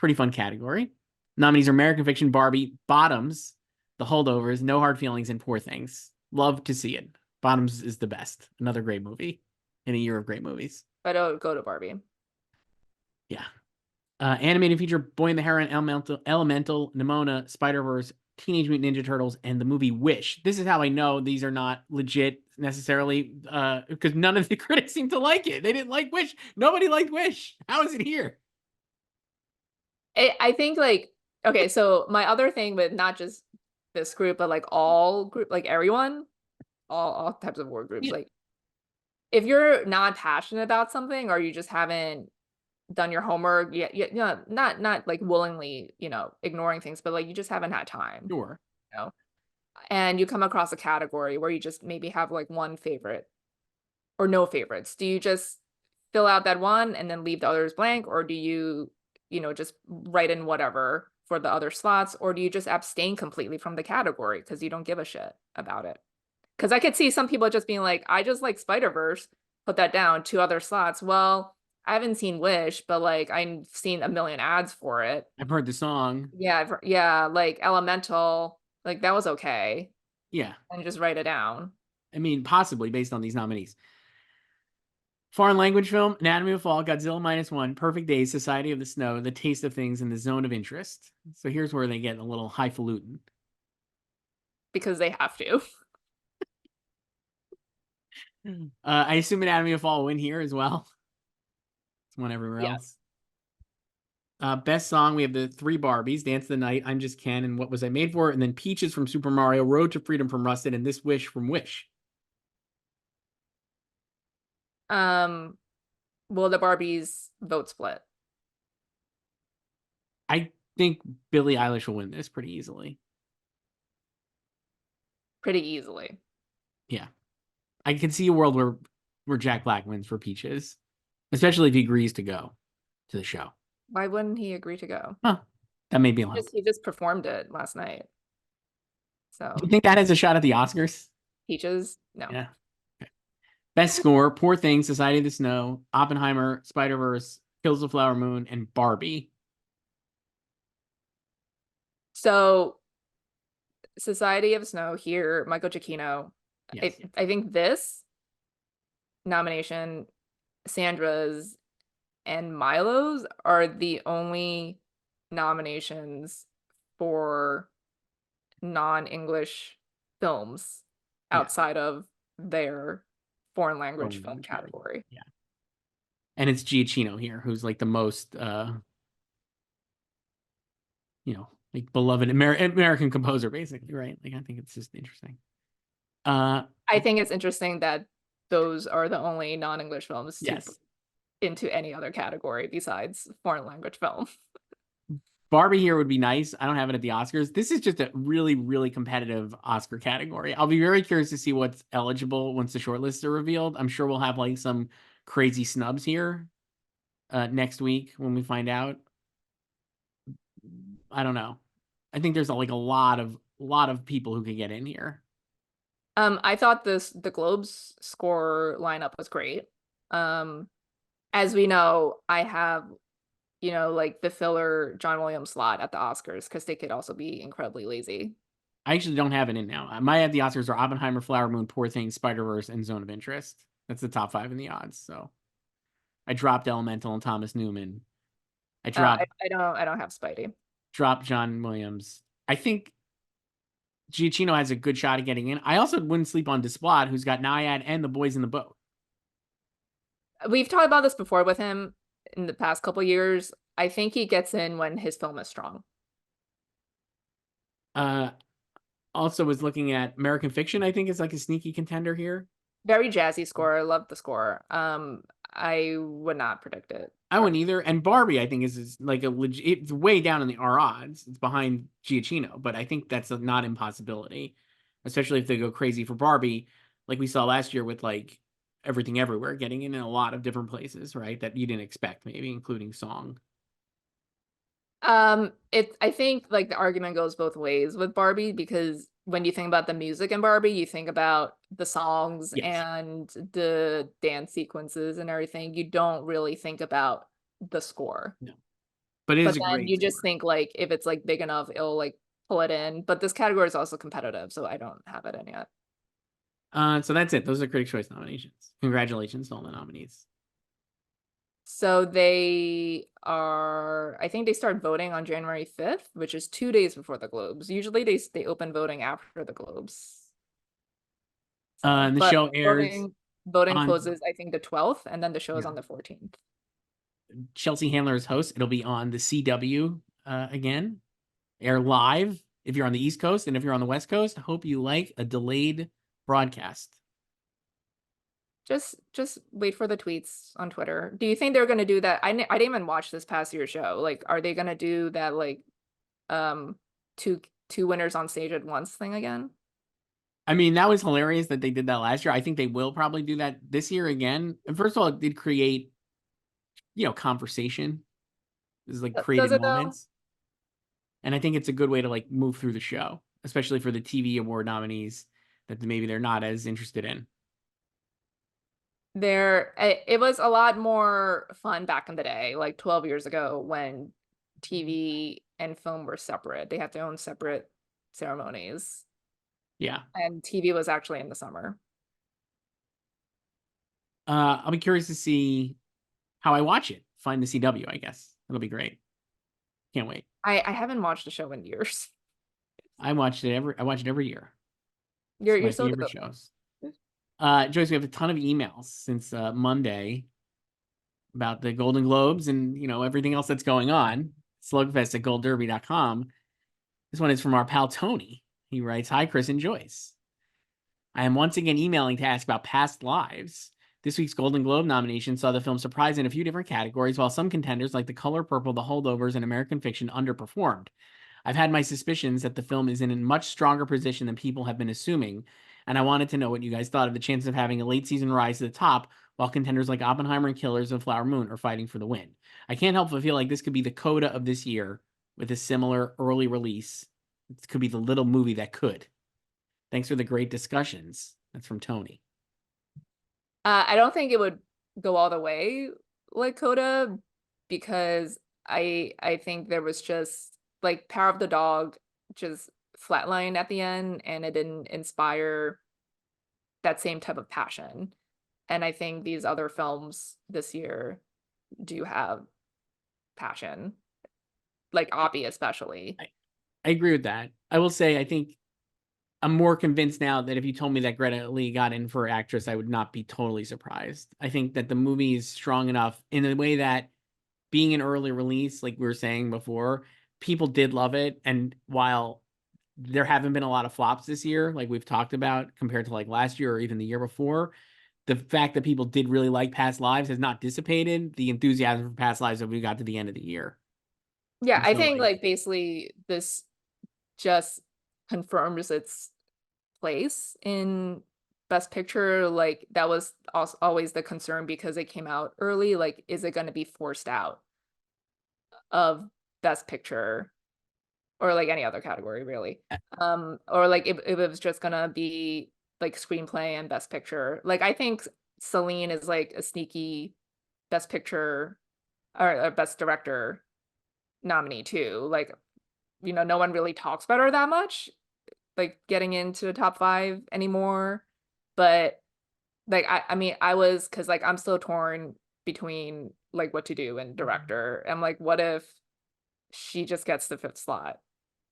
Pretty fun category. Nominees are American Fiction, Barbie, Bottoms, The Holdovers, No Hard Feelings, and Poor Things. Love to see it. Bottoms is the best. Another great movie in a year of great movies. But I would go to Barbie. Yeah. Animated feature Boy and the Heron, Elemental, Nimona, Spider-Verse, Teenage Mutant Ninja Turtles, and the movie Wish. This is how I know these are not legit necessarily, because none of the critics seem to like it. They didn't like Wish. Nobody liked Wish. How is it here? I think like, okay, so my other thing with not just this group, but like all group, like everyone, all types of award groups, Yeah. like if you're not passionate about something or you just haven't done your homework, not like willingly, ignoring things, but like you just haven't had time, Sure. and you come across a category where you just maybe have like one favorite or no favorites. Do you just fill out that one and then leave the others blank, or do you, just write in whatever for the other slots, or do you just abstain completely from the category because you don't give a shit about it? Because I could see some people just being like, I just like Spider-Verse, put that down, 2 other slots. Well, I haven't seen Wish, but like I've seen a million ads for it. I've heard the song. Yeah, yeah, like Elemental, like that was okay. Yeah. And just write it down. I mean, possibly based on these nominees. Foreign language film, Anatomy of a Fall, Godzilla -1, Perfect Days, Society of the Snow, The Taste of Things, and The Zone of Interest. So here's where they get a little highfalutin. Because they have to. I assume Anatomy of a Fall will win here as well. It's won everywhere Yes. else. Best song, we have the 3 Barbies, Dance of the Night, I'm Just Ken, and What Was I Made For? And then Peaches from Super Mario, Road to Freedom from Rusted, and This Wish from Wish. Will the Barbies vote split? I think Billie Eilish will win this pretty easily. Pretty easily. Yeah. I can see a world where Jack Black wins for Peaches, especially if he agrees to go to the show. Why wouldn't he agree to go? Huh. That may be a lot. He just performed it last night. So Do you think that has a shot at the Oscars? Peaches? No. Yeah. Okay. Best score, Poor Things, Society of the Snow, Oppenheimer, Spider-Verse, Kills the Flower Moon, and Barbie. So Society of Snow here, Michael Giacchino. Yes. I think this nomination, Sandra's and Milo's, are the only nominations for non-English films outside of their foreign language film category. Yeah. And it's Giacchino here, who's like the most like beloved American composer, basically, right? Like I think it's just interesting. I think it's interesting that those are the only non-English films to put into any other category besides foreign language film. Barbie here would be nice. I don't have it at the Oscars. This is just a really, really competitive Oscar category. I'll be very curious to see what's eligible once the shortlists are revealed. I'm sure we'll have like some crazy snubs here next week when we find out. I don't know. I think there's like a lot of people who could get in here. I thought the Globes score lineup was great. As we know, I have, like the filler John Williams slot at the Oscars because they could also be incredibly lazy. I actually don't have it in now. My at the Oscars are Oppenheimer, Flower Moon, Poor Things, Spider-Verse, and Zone of Interest. That's the top 5 in the odds. So I dropped Elemental and Thomas Newman. I dropped. I don't have Spidey. Dropped John Williams. I think Giacchino has a good shot at getting in. I also wouldn't sleep on Desplat, who's got Naiad and The Boys in the Boat. We've talked about this before with him in the past couple years. I think he gets in when his film is strong. Also was looking at American Fiction, I think is like a sneaky contender here. Very jazzy score. I love the score. I would not predict it. I wouldn't either. And Barbie, I think, is like a legit. It's way down in the R odds. It's behind Giacchino, but I think that's a not impossibility, especially if they go crazy for Barbie, like we saw last year with like Everything Everywhere getting in a lot of different places, right? That you didn't expect, maybe including song. I think like the argument goes both ways with Barbie, because when you think about the music in Barbie, you think about the songs and the dance sequences and everything. You don't really think about the score. No. But it is But a then great you just score. think like if it's like big enough, it'll like pull it in. But this category is also competitive, so I don't have it in yet. So that's it. Those are Critics' Choice nominations. Congratulations to all the nominees. So they are, I think they start voting on January 5th, which is 2 days before the Globes. Usually they open voting after the Globes. So, And the but show airs voting on closes, I think, the 12th, and then the show is yeah. on the 14th. Chelsea Handler is host. It'll be on the CW again, air live if you're on the East Coast, and if you're on the West Coast, I hope you like a delayed broadcast. Just wait for the tweets on Twitter. Do you think they're gonna do that? I didn't even watch this past year's show. Like, are they gonna do that like um two winners on stage at once thing again? I mean, that was hilarious that they did that last year. I think they will probably do that this year again. And first of all, it did create, conversation. This is like Does created it though? moments. And I think it's a good way to like move through the show, especially for the TV award nominees that maybe they're not as interested in. It was a lot more fun back in the day, like 12 years ago when TV and film were separate. They had their own separate ceremonies, Yeah. and TV was actually in the summer. I'll be curious to see how I watch it. Find the CW, I guess. It'll be great. Can't wait. I haven't watched the show in years. I watch it every year. It's You're my so favorite devoted. shows. Joyce, we have a ton of emails since Monday about the Golden Globes and everything else that's going on. Slugfest at goldderby.com. This one is from our pal Tony. He writes, "Hi, Chris and Joyce. I am once again emailing to ask about past lives. This week's Golden Globe nomination saw the film surprise in a few different categories, while some contenders like The Color Purple, The Holdovers, and American Fiction underperformed. I've had my suspicions that the film is in a much stronger position than people have been assuming, and I wanted to know what you guys thought of the chances of having a late season rise to the top, while contenders like Oppenheimer and Killers of Flower Moon are fighting for the win. I can't help but feel like this could be the coda of this year with a similar early release. It could be the little movie that could. Thanks for the great discussions." That's from Tony. I don't think it would go all the way like Coda because I think there was just like Power of the Dog just flatlined at the end and it didn't inspire that same type of passion. And I think these other films this year do have passion, like Oppie especially. I agree with that. I will say, I think I'm more convinced now that if you told me that Greta Lee got in for actress, I would not be totally surprised. I think that the movie is strong enough in the way that being an early release, like we were saying before, people did love it. And while there haven't been a lot of flops this year, like we've talked about compared to like last year or even the year before, the fact that people did really like Past Lives has not dissipated the enthusiasm for Past Lives that we got to the end of the year. Yeah, And I so think like basically this just confirms its place in Best Picture. Like that was also always the concern because it came out early. Like, is it going to be forced out of Best Picture or like any other category really? Or like if it was just gonna be like screenplay and Best Picture. Like I think Celine is like a sneaky Best Picture or Best Director nominee too. Like, no one really talks about her that much, like getting into the top 5 anymore. But like I mean I was because like I'm still torn between like what to do and director. I'm like, what if she just gets the 5th slot?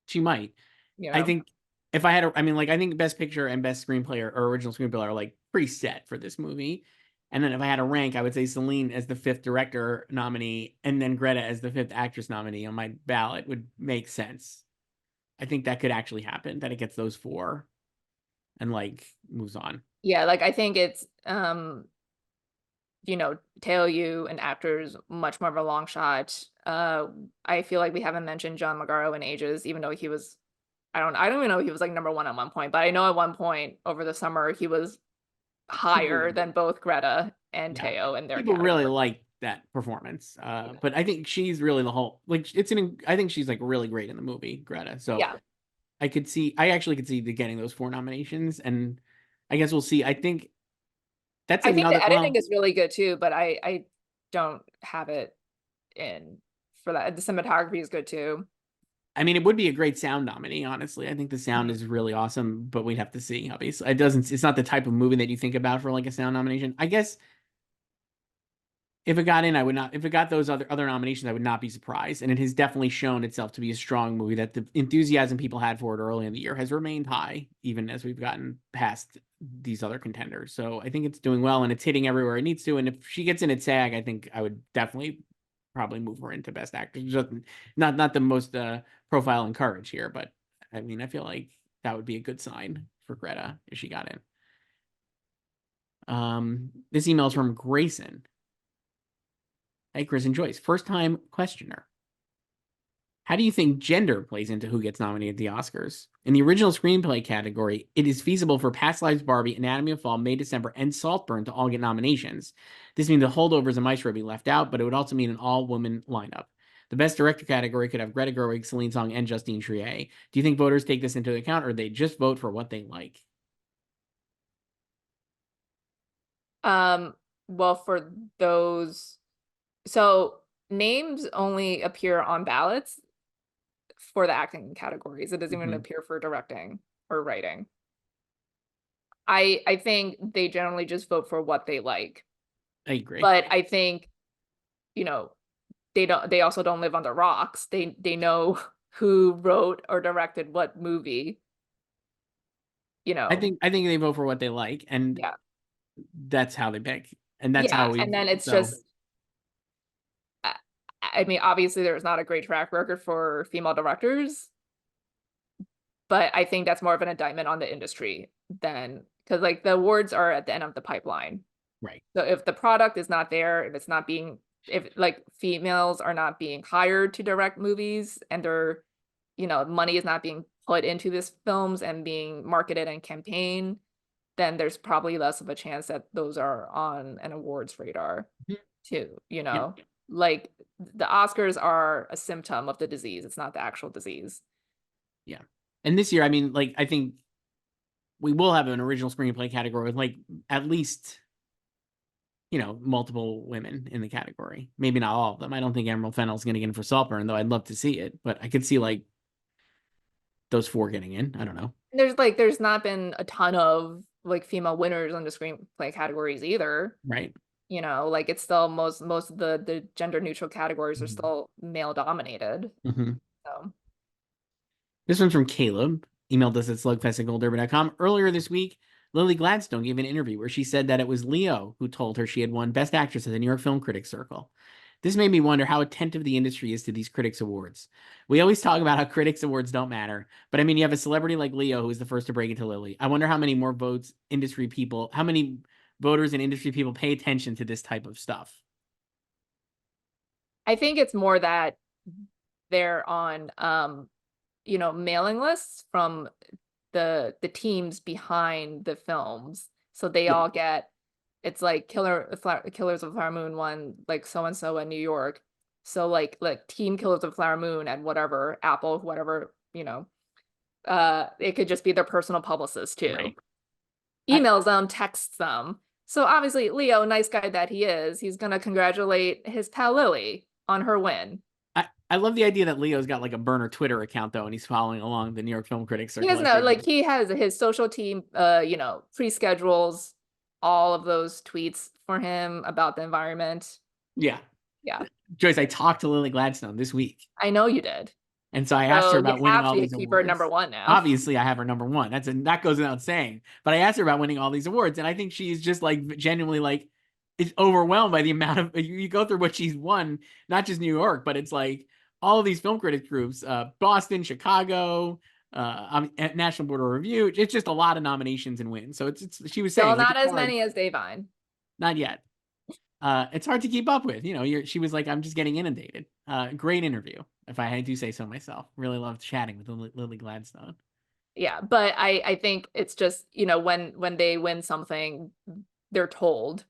she might. You I know? think if I had I mean, like, I think Best Picture and Best Screenplay or original screenplay are like pretty set for this movie. And then if I had a rank, I would say Celine as the 5th director nominee and then Greta as the 5th actress nominee on my ballot would make sense. I think that could actually happen, that it gets those 4 and like moves on. Yeah, like I think it's Teo Yu, an actor, is much more of a long shot. I feel like we haven't mentioned John Magaro in ages, even though he was, I don't even know if he was like number 1 at one point, but I know at one point over the summer he was higher People, than both Greta and yeah, Teo in their people really category. like that performance. Yeah. But I think she's really the whole like I think she's like really great in the movie, Greta. So Yeah. I actually could see the getting those 4 nominations, and I guess we'll see. I think that's I think another the editing well, is really good too, but I don't have it in for that. The cinematography is good too. I mean, it would be a great sound nominee, honestly. I think the sound is really awesome, but we'd have to see, obviously. It's not the type of movie that you think about for like a sound nomination. I guess if it got in, I would not. If it got those other nominations, I would not be surprised. And it has definitely shown itself to be a strong movie. That the enthusiasm people had for it early in the year has remained high, even as we've gotten past these other contenders. So I think it's doing well, and it's hitting everywhere it needs to. And if she gets in at SAG, I think I would definitely probably move her into Best Actress. Just not the most profile and courage here, but I mean, I feel like that would be a good sign for Greta if she got in. This email is from Grayson. Hey, Chris and Joyce, first time questioner. How do you think gender plays into who gets nominated at the Oscars? In the original screenplay category, it is feasible for Past Lives, Barbie, Anatomy of Fall, May, December, and Saltburn to all get nominations. This means the holdovers and Maestro be left out, but it would also mean an all-woman lineup. The Best Director category could have Greta Gerwig, Celine Song, and Justine Triet. Do you think voters take this into account, or they just vote for what they like? Well, for those, so names only appear on ballots for the acting categories. It doesn't even appear for directing or writing. I think they generally just vote for what they like. I agree. But I think, you know, they also don't live under rocks. They know who wrote or directed what movie. You know. I think they vote for what they like, and yeah. that's how they pick. And that's how we and then it's just I mean, obviously there's not a great track record for female directors, but I think that's more of an indictment on the industry than because like the awards are at the end of the pipeline. right. So if the product is not there, if like females are not being hired to direct movies and their, money is not being put into these films and being marketed and campaigned, then there's probably less of a chance that those are on an awards radar too, Yeah. like the Oscars are a symptom of the disease. It's not the actual disease. Yeah. And this year, I mean, like, I think we will have an original screenplay category with like at least, multiple women in the category. Maybe not all of them. I don't think Emerald Fennell's going to get in for Saltburn, though I'd love to see it. But I could see like those 4 getting in. I don't know. There's not been a ton of like female winners on the screenplay categories either. Right. Like it's still most of the gender neutral categories are still male dominated. So This one's from Caleb. Emailed us at slugfest@goldderby.com. Earlier this week, Lily Gladstone gave an interview where she said that it was Leo who told her she had won Best Actress at the New York Film Critics Circle. This made me wonder how attentive the industry is to these critics awards. We always talk about how critics awards don't matter, but I mean, you have a celebrity like Leo who was the first to break it to Lily. I wonder how many voters and industry people pay attention to this type of stuff. I think it's more that they're on mailing lists from the teams behind the films, so they all get, it's like Killers of the Flower Moon won like so and so in New York, so like Team Killers of the Flower Moon at whatever Apple, whatever, it could just be their personal publicist too. Right. Emails them, texts them. So obviously Leo, nice guy that he is, he's gonna congratulate his pal Lily on her win. I love the idea that Leo's got like a burner Twitter account though, and he's following along the New York Film Critics Circle. He has he has his social team, pre-schedules all of those tweets for him about the environment. Yeah. Yeah. Joyce, I talked to Lily Gladstone this week. I know you did. And so I asked her about winning all these keep awards. her number one now. Obviously, I have her number one. That goes without saying. But I asked her about winning all these awards, and I think she's just like genuinely like is overwhelmed by the amount of you go through what she's won, not just New York, but it's like all of these film critics groups, Boston, Chicago, National Board of Review. It's just a lot of nominations and wins. So she was saying still not as many as Davine. Not yet. It's hard to keep up with. She was like, I'm just getting inundated. Great interview, if I do say so myself. Really loved chatting with Lily Gladstone. Yeah, but I think it's just, when they win something, they're told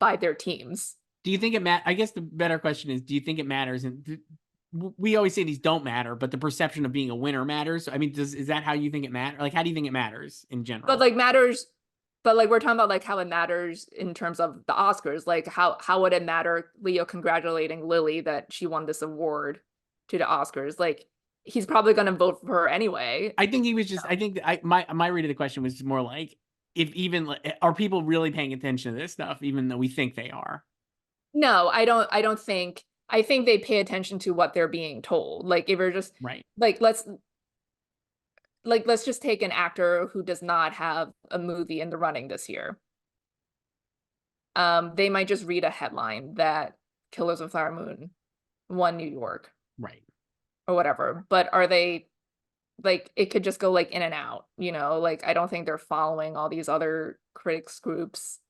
by their teams. Do you think it matters? I guess the better question is, do you think it matters? And we always say these don't matter, but the perception of being a winner matters. I mean, is that how you think it matters? Like, how do you think it matters in general? But like matters But like we're talking about like how it matters in terms of the Oscars. Like how would it matter Leo congratulating Lily that she won this award to the Oscars? Like he's probably gonna vote for her anyway. I think he was just. I think my read of the question was more like, if even are people really paying attention to this stuff, even though we think they are. No, I don't think I think they pay attention to what they're being told. Like if you're just Right. like let's just take an actor who does not have a movie in the running this year. They might just read a headline that Killers of the Flower Moon won New York Right. or whatever. But are they like it could just go like in and out, like I don't think they're following all these other critics groups.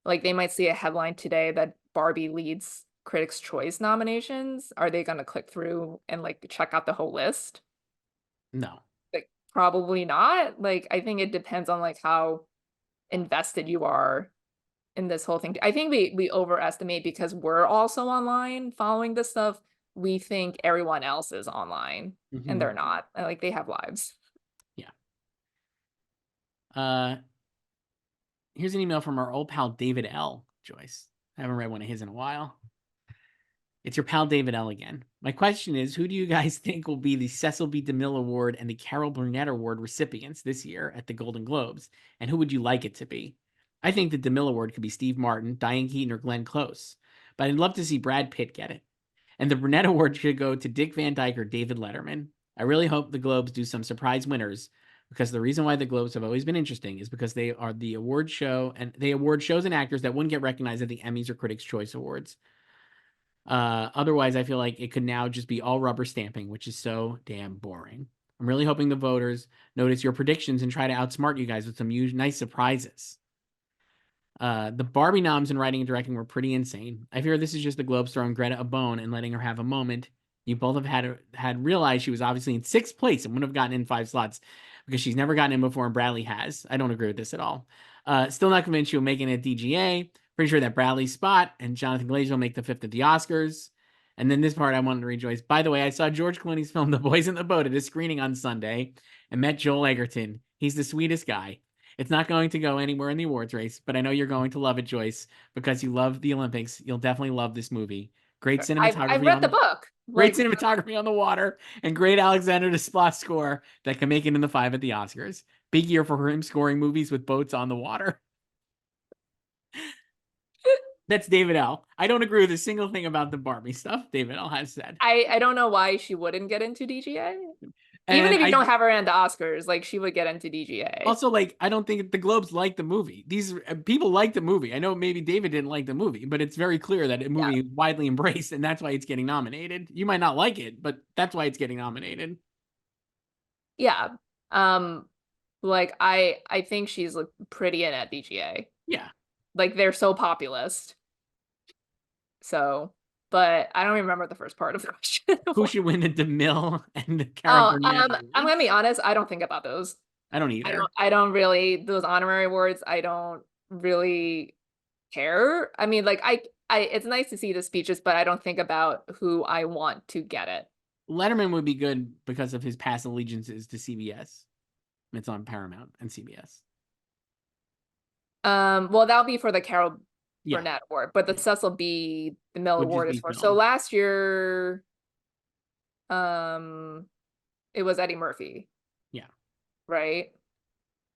Like they might see a headline today that Barbie leads Critics' Choice nominations. Are they gonna click through and like check out the whole list? No. Like probably not. Like I think it depends on like how invested you are in this whole thing. I think we overestimate because we're also online following this stuff. We think everyone else is online and they're not. Like they have lives. Yeah. Here's an email from our old pal David L. Joyce. I haven't read one of his in a while. It's your pal David L. again. My question is, who do you guys think will be the Cecil B. DeMille Award and the Carol Burnett Award recipients this year at the Golden Globes? And who would you like it to be? I think the DeMille Award could be Steve Martin, Diane Keaton, or Glenn Close. But I'd love to see Brad Pitt get it. And the Burnett Award should go to Dick Van Dyke or David Letterman. I really hope the Globes do some surprise winners, because the reason why the Globes have always been interesting is because they are the award show, and they award shows and actors that wouldn't get recognized at the Emmys or Critics' Choice Awards. Otherwise, I feel like it could now just be all rubber stamping, which is so damn boring. I'm really hoping the voters notice your predictions and try to outsmart you guys with some nice surprises. The Barbie noms in writing and directing were pretty insane. I fear this is just the Globes throwing Greta a bone and letting her have a moment. You both have had realized she was obviously in sixth place and wouldn't have gotten in 5 slots because she's never gotten in before and Bradley has. I don't agree with this at all. Still not convinced she'll make it at DGA. Pretty sure that Bradley's spot and Jonathan Glazer will make the 5th at the Oscars. And then this part I wanted to rejoice. By the way, I saw George Clooney's film The Boys in the Boat at a screening on Sunday and met Joel Egerton. He's the sweetest guy. It's not going to go anywhere in the awards race, but I know you're going to love it, Joyce, because you love the Olympics. You'll definitely love this movie. Great cinematography. I've read the book. Great cinematography on the water and great Alexander Desplat score that can make it in the 5 at the Oscars. Big year for him scoring movies with boats on the water. That's David L. I don't agree with a single thing about the Barbie stuff David L. has said. I don't know why she wouldn't get into DGA. Even if you don't have her in the Oscars, like she would get into DGA. Also, like, I don't think the Globes like the movie. These people like the movie. I know maybe David didn't like the movie, but it's very clear that the movie is widely embraced, and that's why it's getting nominated. You might not like it, but that's why it's getting nominated. Yeah. Like I think she's like pretty in at DGA. Yeah. Like they're so populist. So, but I don't remember the first part of the question. Who should win the DeMille and the Carol Burnett? I'm gonna be honest, I don't think about those. I don't either. I don't really those honorary awards, I don't really care. I mean, like I it's nice to see the speeches, but I don't think about who I want to get it. Letterman would be good because of his past allegiances to CBS. It's on Paramount and CBS. Well, that'll be for the Carol Burnett Award, but the Cecil B. DeMille Award is for. So last year, it was Eddie Murphy. Yeah. Right.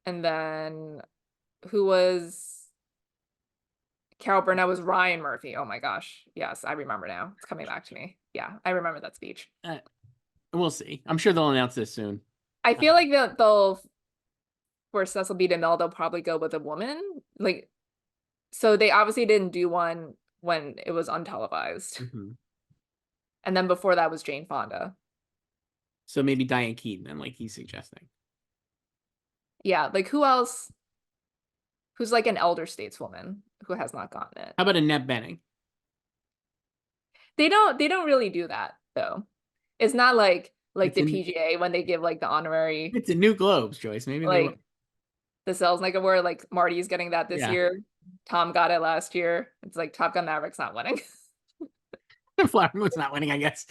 And then who was Carol Burnett was Ryan Murphy. Oh my gosh. Yes, I remember now. It's coming back to me. Yeah, I remember that speech. We'll see. I'm sure they'll announce this soon. I feel like they'll for Cecil B. DeMille, they'll probably go with a woman. Like, so they obviously didn't do one when it was untelevised. And then before that was Jane Fonda. So maybe Diane Keaton, then, like he's suggesting. Yeah, like who else? Who's like an elder stateswoman who has not gotten it? How about Annette Bening? They don't really do that though. It's not like the PGA when they give like the honorary. It's a new Globes, Joyce. Maybe like the Selznick Award, like Marty's getting that this year. Tom got it last year. It's like Top Gun Maverick's not winning. Flower Moon's not winning, I guess.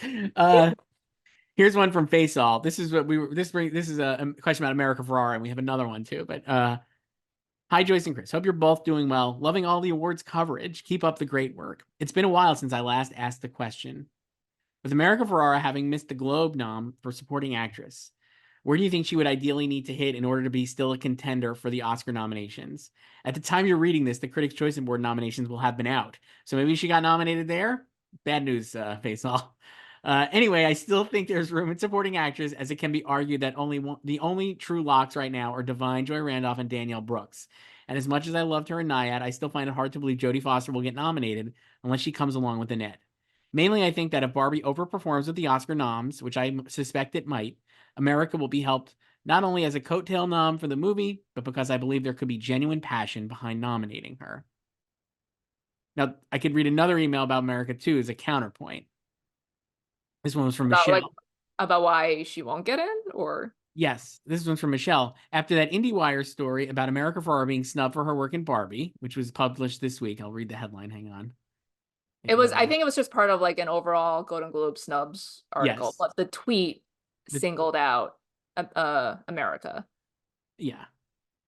Here's one from Face All. This is what we were. This is a question about America Ferrara, and we have another one too. But hi Hi, Joyce and Chris. Hope you're both doing well. Loving all the awards coverage. Keep up the great work. It's been a while since I last asked the question. With America Ferrera having missed the Globe nom for supporting actress, where do you think she would ideally need to hit in order to be still a contender for the Oscar nominations? At the time you're reading this, the Critics' Choice Award nominations will have been out. So maybe she got nominated there? Bad news, Faisal. Anyway, I still think there's room in supporting actress, as it can be argued that the only true locks right now are Divine, Joy Randolph, and Danielle Brooks. And as much as I loved her in Nyad, I still find it hard to believe Jodie Foster will get nominated unless she comes along with Annette. Mainly, I think that if Barbie overperforms with the Oscar noms, which I suspect it might, America will be helped not only as a coattail nom for the movie, but because I believe there could be genuine passion behind nominating her. Now, I could read another email about America too as a counterpoint. This one was from About Michelle. about why she won't get in, or Yes, this one's from Michelle. After that IndieWire story about America Ferrera being snubbed for her work in Barbie, which was published this week, I'll read the headline. Hang on. I think it was just part of like an overall Golden Globe snubs article, Yes. but the tweet The- singled out America. Yeah.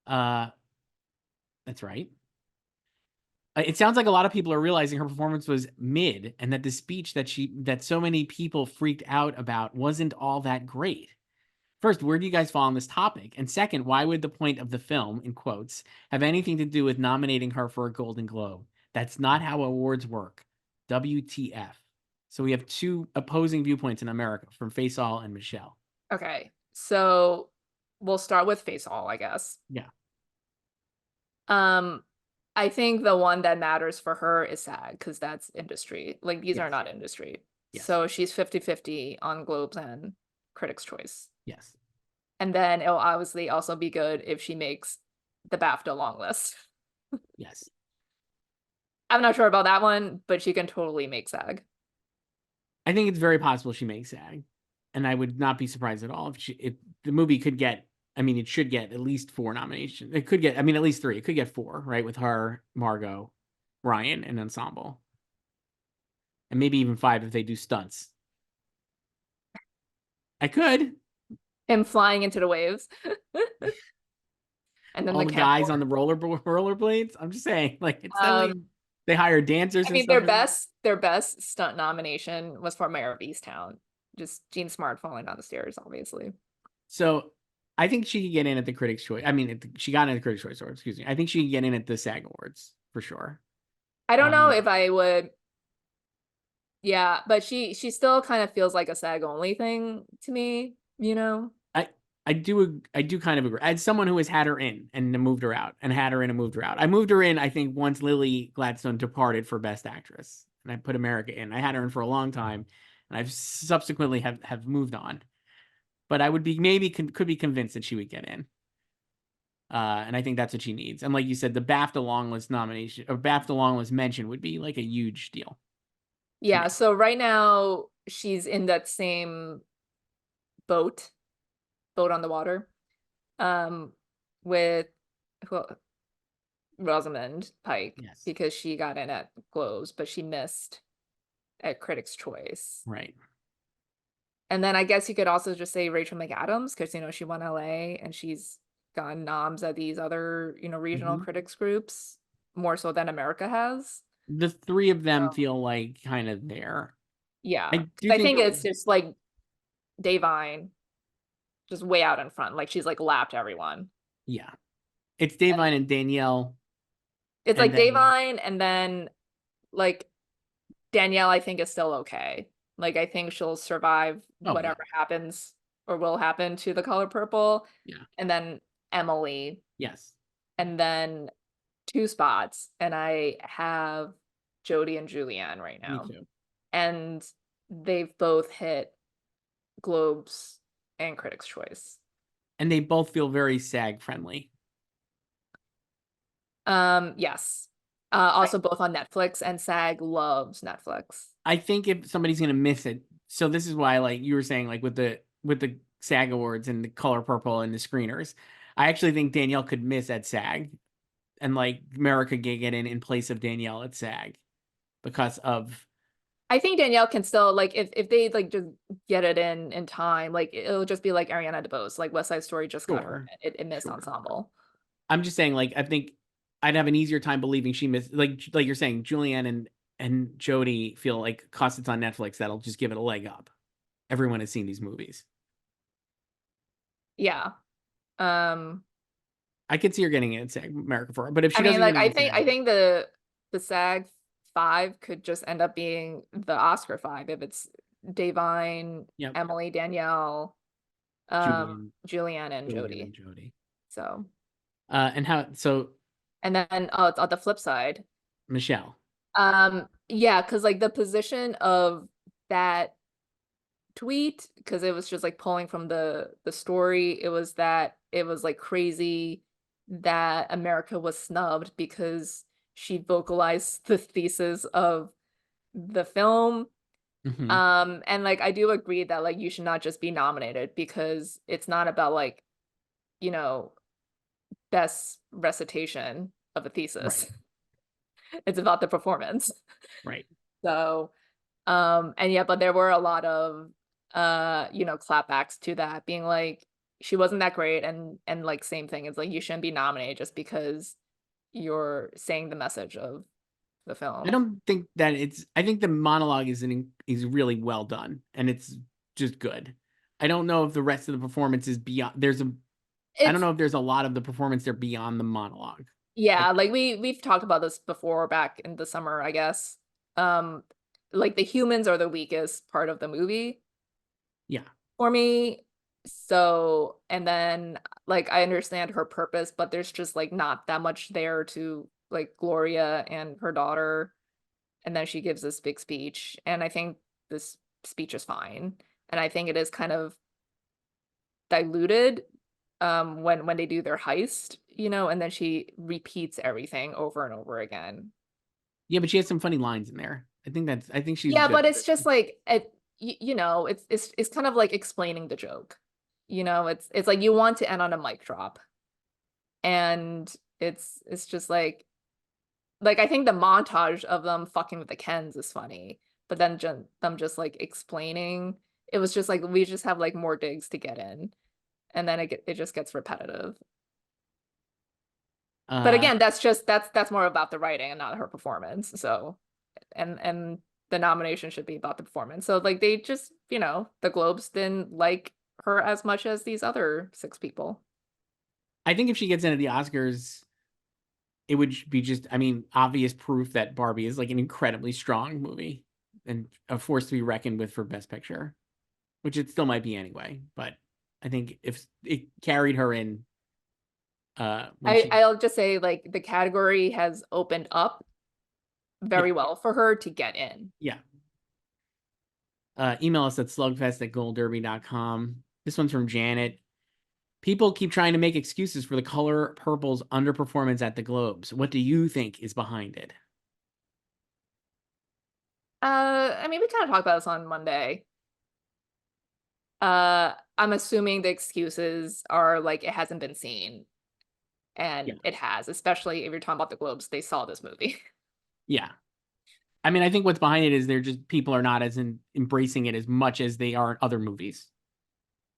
That's right. It sounds like a lot of people are realizing her performance was mid, and that the speech that so many people freaked out about wasn't all that great. First, where do you guys fall on this topic? And second, why would the point of the film, in quotes, have anything to do with nominating her for a Golden Globe? That's not how awards work. WTF. So we have two opposing viewpoints in America from Faisal and Michelle. Okay, so we'll start with Face All, I guess. Yeah. I think the one that matters for her is SAG, because that's industry. Like, these are Yes. not industry. Yes. So she's 50-50 on Globes and Critics' Choice. Yes. And then it'll obviously also be good if she makes the BAFTA long list. Yes. I'm not sure about that one, but she can totally make SAG. I think it's very possible she makes SAG, and I would not be surprised at all if the movie could get. I mean, it should get at least 4 nominations. It could get, I mean, at least 3. It could get 4, right? With her, Margot, Ryan, and ensemble, and maybe even 5 if they do stunts. I could. Him flying into the waves. And then All the the guys camcorder. on the rollerblades. I'm just saying, like, it's that way. They hire dancers I and mean, stuff. their best stunt nomination was for Mayor of Easttown. Just Gene Smart falling down the stairs, obviously. So I think she could get in at the Critics' Choice. I mean, she got in at the Critics' Choice Awards, excuse me. I think she could get in at the SAG Awards for sure. I don't know if I would. Yeah, but she still kind of feels like a SAG only thing to me, you know? I do kind of agree. As someone who has had her in and moved her out, and had her in and moved her out. I moved her in, I think, once Lily Gladstone departed for Best Actress, and I put America in. I had her in for a long time, and I've subsequently have moved on. But I would be could be convinced that she would get in. And I think that's what she needs. And like you said, the BAFTA long list nomination or BAFTA long list mention would be like a huge deal. Yeah, so right now she's in that same boat on the water, with Rosamund Pike, Yes. because she got in at Globes, but she missed at Critics' Choice. Right. And then I guess you could also just say Rachel McAdams, because she won LA and she's gotten noms at these other regional critics groups more so than America has. The 3 of them feel like kind of there. Yeah, I think it's just like Davine just way out in front, like she's like lapped everyone. Yeah, it's Davine and Danielle. It's like Davine, and then like Danielle I think is still okay. Like I think she'll survive whatever happens or will happen to The Color Purple. Yeah. And then Emily. Yes. And then 2 spots, and I have Jodie and Julianne right now. Me too. And they've both hit Globes and Critics' Choice. And they both feel very SAG friendly. Yes. Also both on Netflix, and SAG loves Netflix. I think if somebody's gonna miss it, so this is why, like you were saying, like with the SAG Awards and the Color Purple and the screeners, I actually think Danielle could miss at SAG, and like America could get in place of Danielle at SAG because of. I think Danielle can still, like, if they like just get it in time, like it'll just be like Ariana DeBose, like West Side Story just got her, it missed ensemble. I'm just saying, like, I think I'd have an easier time believing she missed, like you're saying, Julianne and Jodie feel like, cause it's on Netflix, that'll just give it a leg up. Everyone has seen these movies. Yeah. Um, I could see her getting it in SAG America for her, but if I she mean, doesn't like get it in SAG, I think the SAG 5 could just end up being the Oscar 5 if it's Davine, yep, Emily, Danielle, Julianne, Julianne, and Julianne and Jodie. Jodie. So, And how? So and then oh, it's on the flip side. Michelle. Yeah, because like the position of that tweet, because it was just like pulling from the story, it was that it was like crazy that America was snubbed because she vocalized the thesis of the film. Hmm. And like I do agree that like you should not just be nominated because it's not about like, you know, best recitation of a thesis. Right. It's about the performance. Right. So, and yeah, but there were a lot of clapbacks to that, being like she wasn't that great, and like same thing, it's like you shouldn't be nominated just because you're saying the message of the I film. don't think that it's. I think the monologue is really well done, and it's just good. I don't know if the rest of the performance is beyond. I don't It's know if there's a lot of the performance there beyond the monologue. Yeah, Like, like we've talked about this before back in the summer, I guess. Um, like the humans are the weakest part of the movie yeah, for me. So, and then like I understand her purpose, but there's just like not that much there to like Gloria and her daughter. And then she gives this big speech, and I think this speech is fine. And I think it is kind of diluted when they do their heist, and then she repeats everything over and over again. yeah, but she has some funny lines in there. I think that's. I think she's Yeah, good. but it's just like it's kind of like explaining the joke. It's like you want to end on a mic drop. And it's just like I think the montage of them fucking with the Kens is funny, but then them just like explaining, it was just like we just have like more digs to get in, and then it just gets repetitive. But Uh, again, that's more about the writing and not her performance. So, and the nomination should be about the performance. So like they just, the Globes didn't like her as much as these other 6 people. I think if she gets into the Oscars, it would be just. I mean, obvious proof that Barbie is like an incredibly strong movie and a force to be reckoned with for Best Picture, which it still might be anyway. But I think if it carried her in, when she, I'll just say like the category has opened up yeah, very well for her to get in. yeah. Email us at slugfest@goldderby.com. This one's from Janet. People keep trying to make excuses for the color purple's underperformance at the Globes. What do you think is behind it? I mean, we kind of talked about this on Monday. I'm assuming the excuses are like it hasn't been seen, Yeah. and it has, especially if you're talking about the Globes, they saw this movie. Yeah. I mean, I think what's behind it is they're just people are not as embracing it as much as they are in other movies.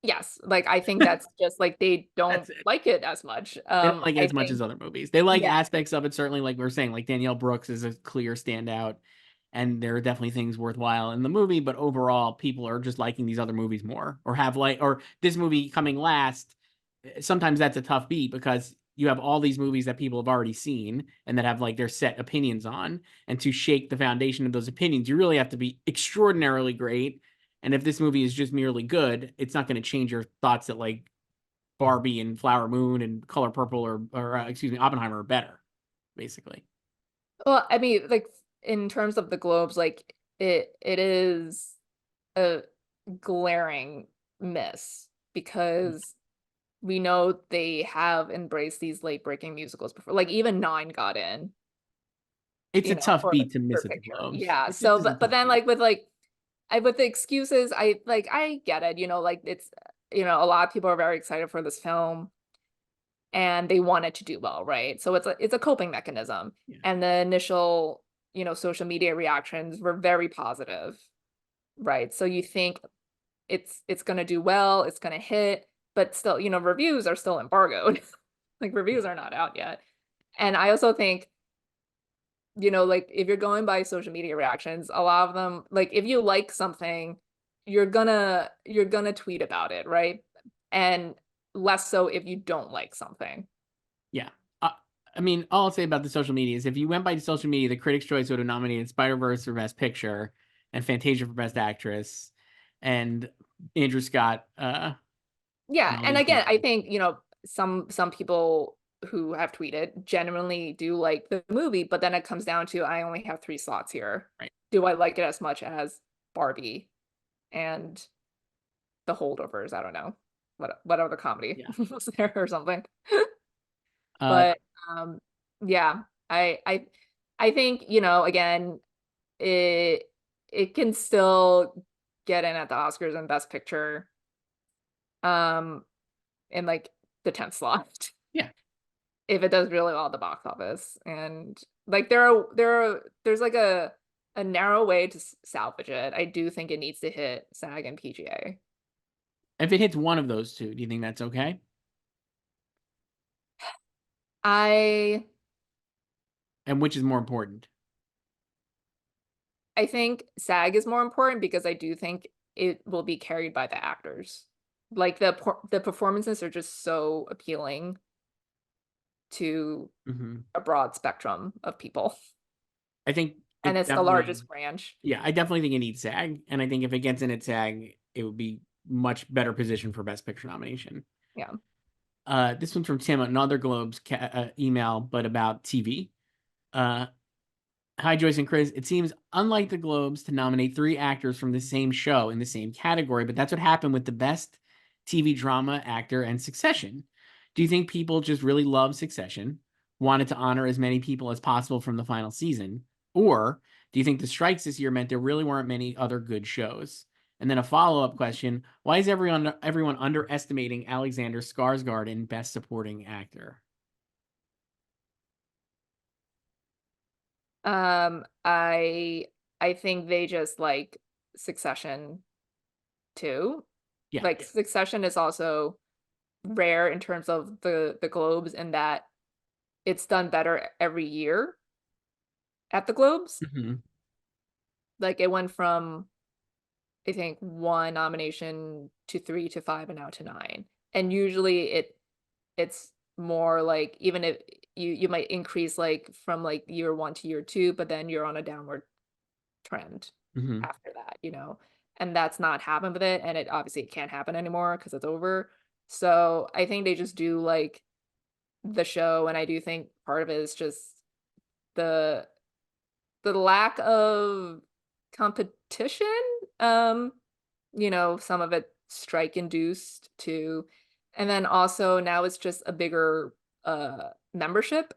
Yes, like I think that's just like they don't That's it. like it as much. They don't like it I as much as think, other movies. They like yeah, aspects of it, certainly, like we are saying, like Danielle Brooks is a clear standout, and there are definitely things worthwhile in the movie, but overall, people are just liking these other movies more, or have like, or this movie coming last. Sometimes that's a tough beat because you have all these movies that people have already seen and that have like their set opinions on, and to shake the foundation of those opinions, you really have to be extraordinarily great. And if this movie is just merely good, it's not going to change your thoughts that like Barbie and Flower Moon and Color Purple or excuse me, Oppenheimer are better, basically. well, I mean, like in terms of the Globes, like it is a glaring miss because we know they have embraced these late breaking musicals before. Like even Nine got in, It's a tough for beat to for miss at the picture. Globes. Yeah. It just So, is a but tough then beat. like with the excuses, I get it. Like it's a lot of people are very excited for this film and they want it to do well, right? So it's a coping mechanism. Yeah. And the initial social media reactions were very positive, right? So you think it's gonna do well, it's gonna hit, but still, reviews are still embargoed. Like reviews are not out yet. And I also think, like if you're going by social media reactions, a lot of them, like if you like something, you're gonna tweet about it, right? And less so if you don't like something. Yeah. Uh, I mean, all I'll say about the social media is if you went by the social media, the Critics' Choice would have nominated Spider-Verse for Best Picture and Fantasia for Best Actress and Andrew Scott Yeah, and nominated. again, I think, some people who have tweeted genuinely do like the movie, but then it comes down to I only have 3 slots here. Right. Do I like it as much as Barbie and The Holdovers? I don't know. What other comedy Yeah. was there or something? Uh, But yeah, I think, again, it it can still get in at the Oscars and Best Picture um in like the 10th slot yeah. if it does really well at the box office. And like there's like a narrow way to salvage it. I do think it needs to hit SAG and PGA. If it hits one of those two, do you think that's okay? I And which is more important? I think SAG is more important because I do think it will be carried by the actors. Like the performances are just so appealing to Hmm. a broad spectrum of people. I think And it it's the definitely, largest branch. yeah, I definitely think it needs SAG. And I think if it gets in at SAG, it would be much better position for Best Picture nomination. Yeah. This one's from Tim, another Globes email, but about TV. Uh, Hi, Joyce and Chris. It seems unlike the Globes to nominate 3 actors from the same show in the same category, but that's what happened with the Best TV Drama Actor and Succession. Do you think people just really love Succession, wanted to honor as many people as possible from the final season? Or do you think the strikes this year meant there really weren't many other good shows? And then a follow-up question, why is everyone underestimating Alexander Skarsgård in Best Supporting Actor? I think they just like Succession too. Yeah. Like Succession is also rare in terms of the Globes in that it's done better every year at the Globes. Mhm. Like it went from I think 1 nomination to 3 to 5 and now to 9. And usually it's more like even if you might increase like from like year 1 to year 2, but then you're on a downward trend Mhm. after that, and that's not happened with it, and it obviously it can't happen anymore because it's over. So I think they just do like the show, and I do think part of it is just the the lack of competition. Um, some of it strike induced too. And then also now it's just a bigger membership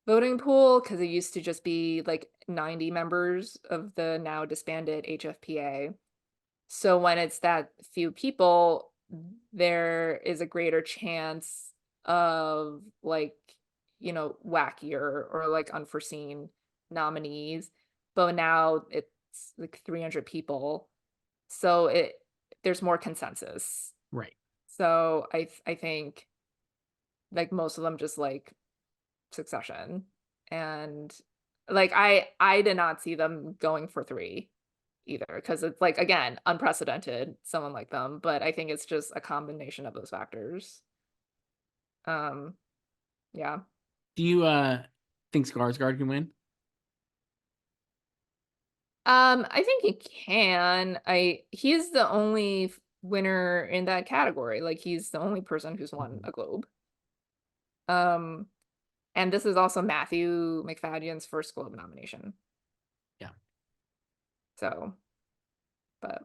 voting pool because it used to just be like 90 members of the now disbanded HFPA. So when it's that few people, there is a greater chance of like, wackier or like unforeseen nominees. But now it's like 300 people. So there's more consensus. Right. So I think like most of them just like Succession. And like I did not see them going for 3 either because it's like again unprecedented someone like them, but I think it's just a combination of those factors. um yeah. Do you think Skarsgård can win? I think he can. He's the only winner in that category. Like he's the only person who's won Mhm. a Globe. um and this is also Matthew McFadden's first Globe nomination. Yeah. So but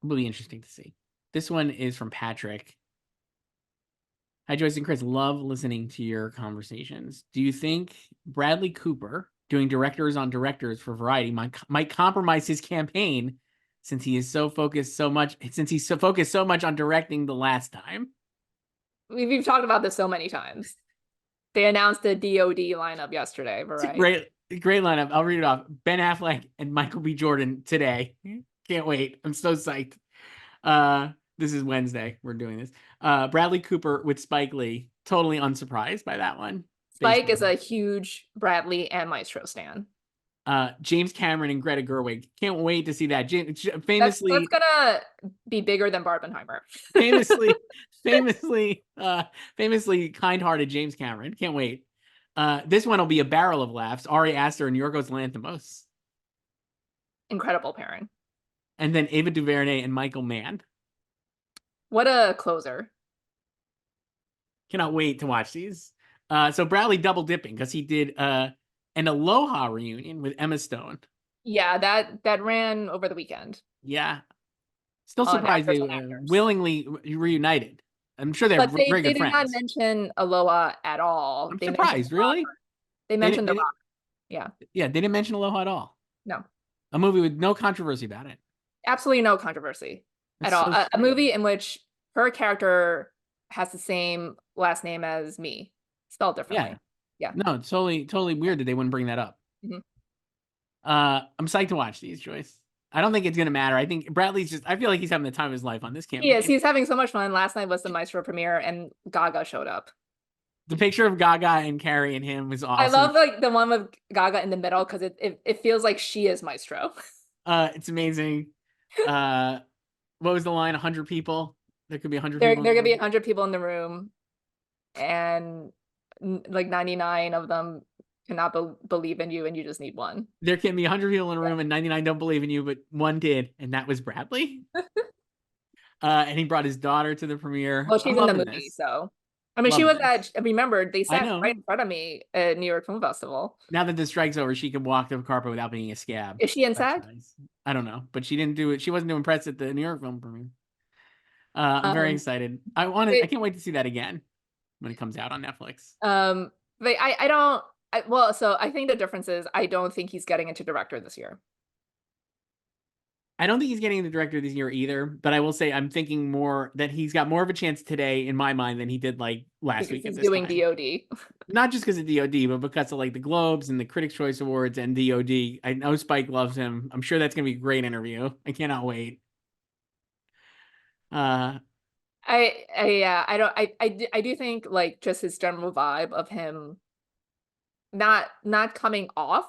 Will be interesting to see. This one is from Patrick. Hi, Joyce and Chris. Love listening to your conversations. Do you think Bradley Cooper doing directors on directors for Variety might compromise his campaign since he's so focused so much on directing the last time? we've talked about this so many times. They announced the DOD lineup yesterday, It's a right? great lineup. I'll read it off. Ben Affleck and Michael B. Jordan today. Can't wait. I'm so psyched. This is Wednesday. We're doing this. Bradley Cooper with Spike Lee. Totally unsurprised by that one. Spike is a huge Bradley and Maestro stan. James Cameron and Greta Gerwig. Can't wait to see that. That's Famously, gonna be bigger than Barbenheimer. famously kind-hearted James Cameron. Can't wait. This one will be a barrel of laughs. Ari Aster and Yorgos Lanthimos. Incredible pairing. And then Ava DuVernay and Michael Mann. What a closer. Cannot wait to watch these. So Bradley double dipping because he did an Aloha reunion with Emma Stone. Yeah, that ran over the weekend. Yeah. Still surprised they willingly reunited. I'm sure they're very good friends. But they did not mention Aloha at all. I'm surprised, really? They mentioned The Rock. Yeah. Yeah, they didn't mention Aloha at all. No. A movie with no controversy about it. Absolutely no controversy at all. A movie in which her character has the same last name as me, spelled differently. Yeah. No, it's totally weird that they wouldn't bring that up. Mm-hmm. I'm psyched to watch these, Joyce. I don't think it's gonna matter. I think Bradley's I feel like he's having the time of his life on this campaign. He is. He's having so much fun. Last night was the Maestro premiere, and Gaga showed up. The picture of Gaga and Carrie and him was awesome. I love like the one with Gaga in the middle because it feels like she is Maestro. It's amazing. What was the line? 100 people. There could be 100 people. There could be 100 people in the room, and like 99 of them cannot believe in you, and you just need one. There can be 100 people in a room, and 99 don't believe in you, but one did, and that was Bradley. And he brought his daughter to the premiere. Well, she's in the movie, so I mean, she was at. Remember, they sat right in front of me at New York Film Festival. Now that the strike's over, she can walk the carpet without being a scab. Is she in SAG? Nice. I don't know, but she didn't do it. She wasn't doing press at the New York Film premiere. I'm very excited. I can't wait to see that again when it comes out on Netflix. But I don't. Well, so I think the difference is I don't think he's getting into director this year. I don't think he's getting into director this year either, but I will say I'm thinking more that he's got more of a chance today in my mind than he did like last week. He's doing DOD. Not just because of DOD, but because of like the Globes and the Critics' Choice Awards and DOD. I know Spike loves him. I'm sure that's gonna be a great interview. I cannot wait. I do think like just his general vibe of him not coming off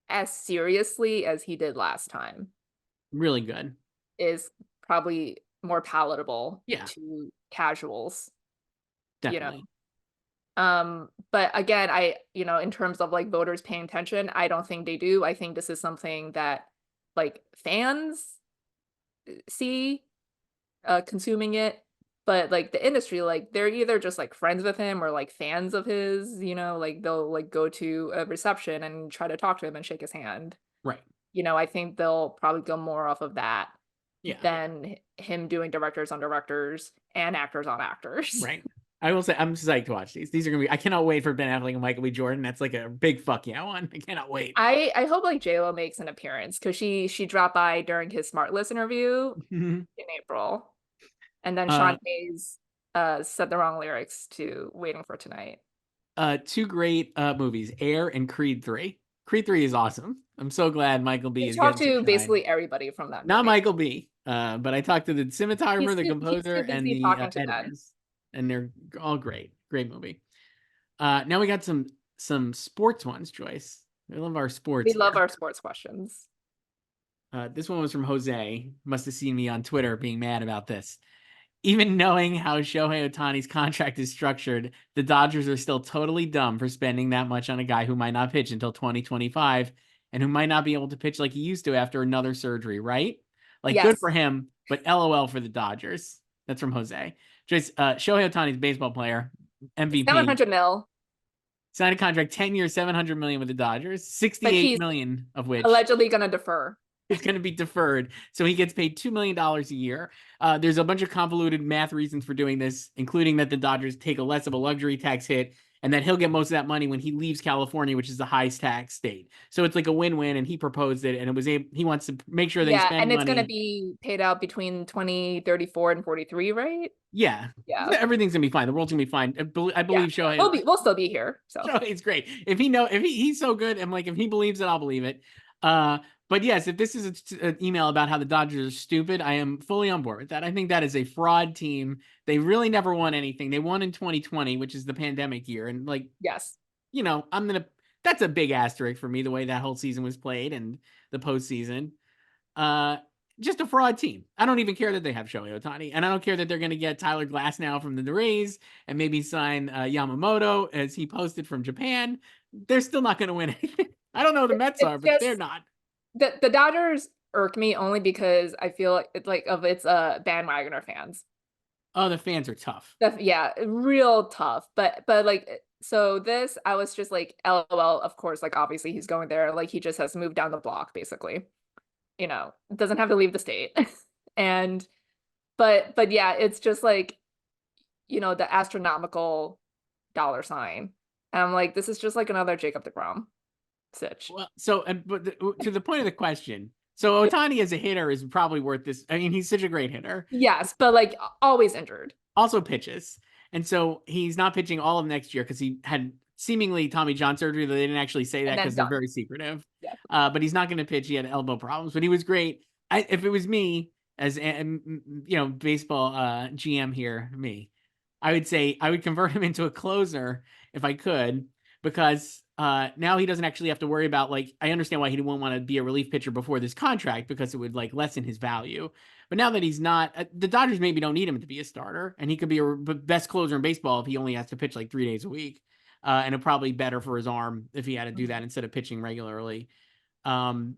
as seriously as he did last time. Really good. Is probably more palatable to casuals. Definitely. But again, in terms of like voters paying attention, I don't think they do. I think this is something that like fans see consuming it, but like the industry, like they're either just like friends with him or like fans of his, like they'll like go to a reception and try to talk to him and shake his hand. Right. I think they'll probably go more off of that than him doing directors on directors and actors on actors. Right. I will say I'm psyched to watch these. These are gonna be. I cannot wait for Ben Affleck and Michael B. Jordan. That's like a big fuck yeah one. I cannot wait. I hope like JLo makes an appearance because she dropped by during his Smart List interview in April, and then Sean Hayes said the wrong lyrics to Waiting for Tonight. Two great movies, Air and Creed 3. Creed 3 is awesome. I'm so glad Michael B. is talked to basically everybody from that movie. Not Michael B. But I talked to the cinematographer, the composer, and the editors. And they're all great. Great movie. Now we got some sports ones, Joyce. We love our sports. We love our sports questions. This one was from Jose. Must have seen me on Twitter being mad about this. Even knowing how Shohei Ohtani's contract is structured, the Dodgers are still totally dumb for spending that much on a guy who might not pitch until 2025 and who might not be able to pitch like he used to after another surgery, right? Like, good for him, but LOL for the Dodgers. That's from Jose. Just Shohei Ohtani's a baseball player, MVP. $700 million. Signed a contract 10 years, $700 million with the Dodgers, $68 million of which allegedly going to defer. It's going to be deferred. So he gets paid $2 million a year. There's a bunch of convoluted math reasons for doing this, including that the Dodgers take a less of a luxury tax hit and that he'll get most of that money when he leaves California, which is the highest tax state. So it's like a win-win, and he proposed it, and he wants to make sure they spend money. And it's going to be paid out between 2034 and 43, right? Yeah. Everything's going to be fine. The world's going to be fine. I believe Shohei. We'll still be here. So Shohei's great. He's so good, and like if he believes it, I'll believe it. But yes, if this is an email about how the Dodgers are stupid, I am fully on board with that. I think that is a fraud team. They really never won anything. They won in 2020, which is the pandemic year. And like, Yes. that's a big asterisk for me, the way that whole season was played and the postseason. Uh, just a fraud team. I don't even care that they have Shohei Ohtani, and I don't care that they're going to get Tyler Glass now from the Rays and maybe sign Yamamoto as he posted from Japan. They're still not going to win anything. I don't know who the Mets are, It's but they're just not. the Dodgers irk me only because I feel like it's like of its bandwagoner fans. Oh, the fans are tough. Yeah, real tough. But like so this I was just like LOL, of course, like obviously he's going there. Like he just has moved down the block, basically. Doesn't have to leave the state. And but yeah, it's just like, the astronomical dollar sign. And I'm like, this is just like another Jacob deGrom sitch. Well, so to the point of the question, so Yeah. Ohtani as a hitter is probably worth this. I mean, he's such a great hitter. Yes, but like always injured. Also pitches. And so he's not pitching all of next year because he had seemingly Tommy John surgery, though they didn't actually say that And then because they're done. very secretive. Yeah. But he's not going to pitch. He had elbow problems, but he was great. If it was me as baseball GM here, I would say I would convert him into a closer if I could, because now he doesn't actually have to worry about, like, I understand why he didn't want to be a relief pitcher before this contract because it would like lessen his value. But now that he's not, the Dodgers maybe don't need him to be a starter, and he could be a best closer in baseball if he only has to pitch like 3 days a week. And it probably better for his arm if he had to do that instead of pitching regularly. Um,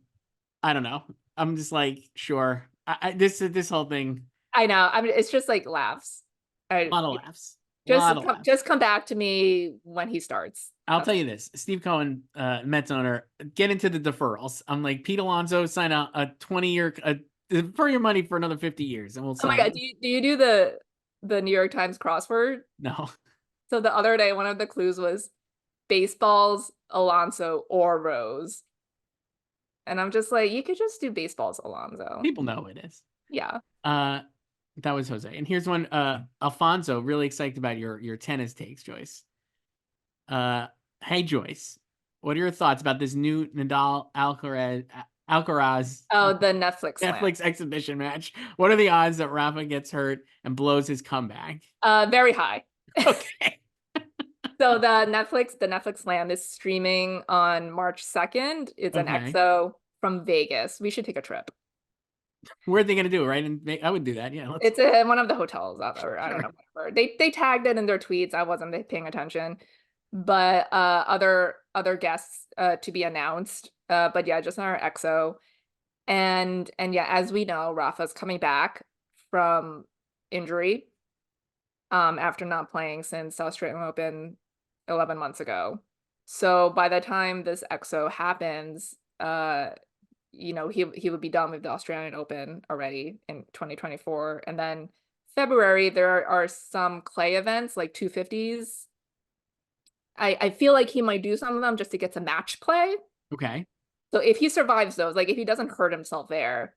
I don't know. I'm just like, sure. This whole thing, I know. I mean, it's just like laughs. a I lot of laughs. A lot of laughs. just come back to me when he starts. I'll tell you this, Steve Cohen, Mets owner, get into the deferrals. I'm like, Pete Alonso, sign a 20-year, for your money for another 50 years, and we'll Oh my sign God, him. do you do the New York Times crossword? No. So the other day, one of the clues was baseballs, Alonso, or Rose. And I'm just like, you could just do baseballs, Alonso. People know who it is. Yeah. Uh, that was Jose. And here's one, Alfonso, really excited about your tennis takes, Joyce. Hey, Joyce, what are your thoughts about this new Nadal Alcaraz Oh, the Netflix slam. Netflix exhibition match? What are the odds that Rafa gets hurt and blows his comeback? Very high. Okay. So the Netflix slam is streaming on March 2nd. It's an Okay. EXO from Vegas. We should take a trip. Where are they going to do it, right? And I would do that. Yeah. It's in one of the hotels out there. I don't know, whatever. They tagged it in their tweets. I wasn't paying attention. But other guests to be announced. But yeah, just another EXO. And yeah, as we know, Rafa's coming back from injury after not playing since the Australian Open 11 months ago. So by the time this EXO happens, he would be done with the Australian Open already in 2024. And then February, there are some clay events like 250s. I feel like he might do some of them just to get some match play. Okay. So if he survives those, like if he doesn't hurt himself there,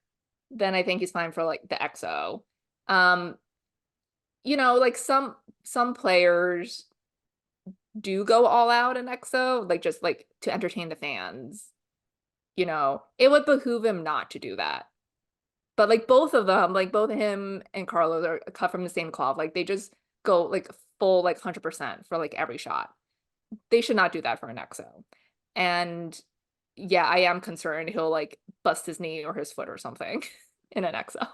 then I think he's fine for like the EXO. Like some players do go all out in EXO, like just like to entertain the fans. It would behoove him not to do that. But like both of them, like both him and Carlos are cut from the same cloth. Like they just go like full like 100% for like every shot. They should not do that for an EXO. And yeah, I am concerned he'll like bust his knee or his foot or something in an EXO.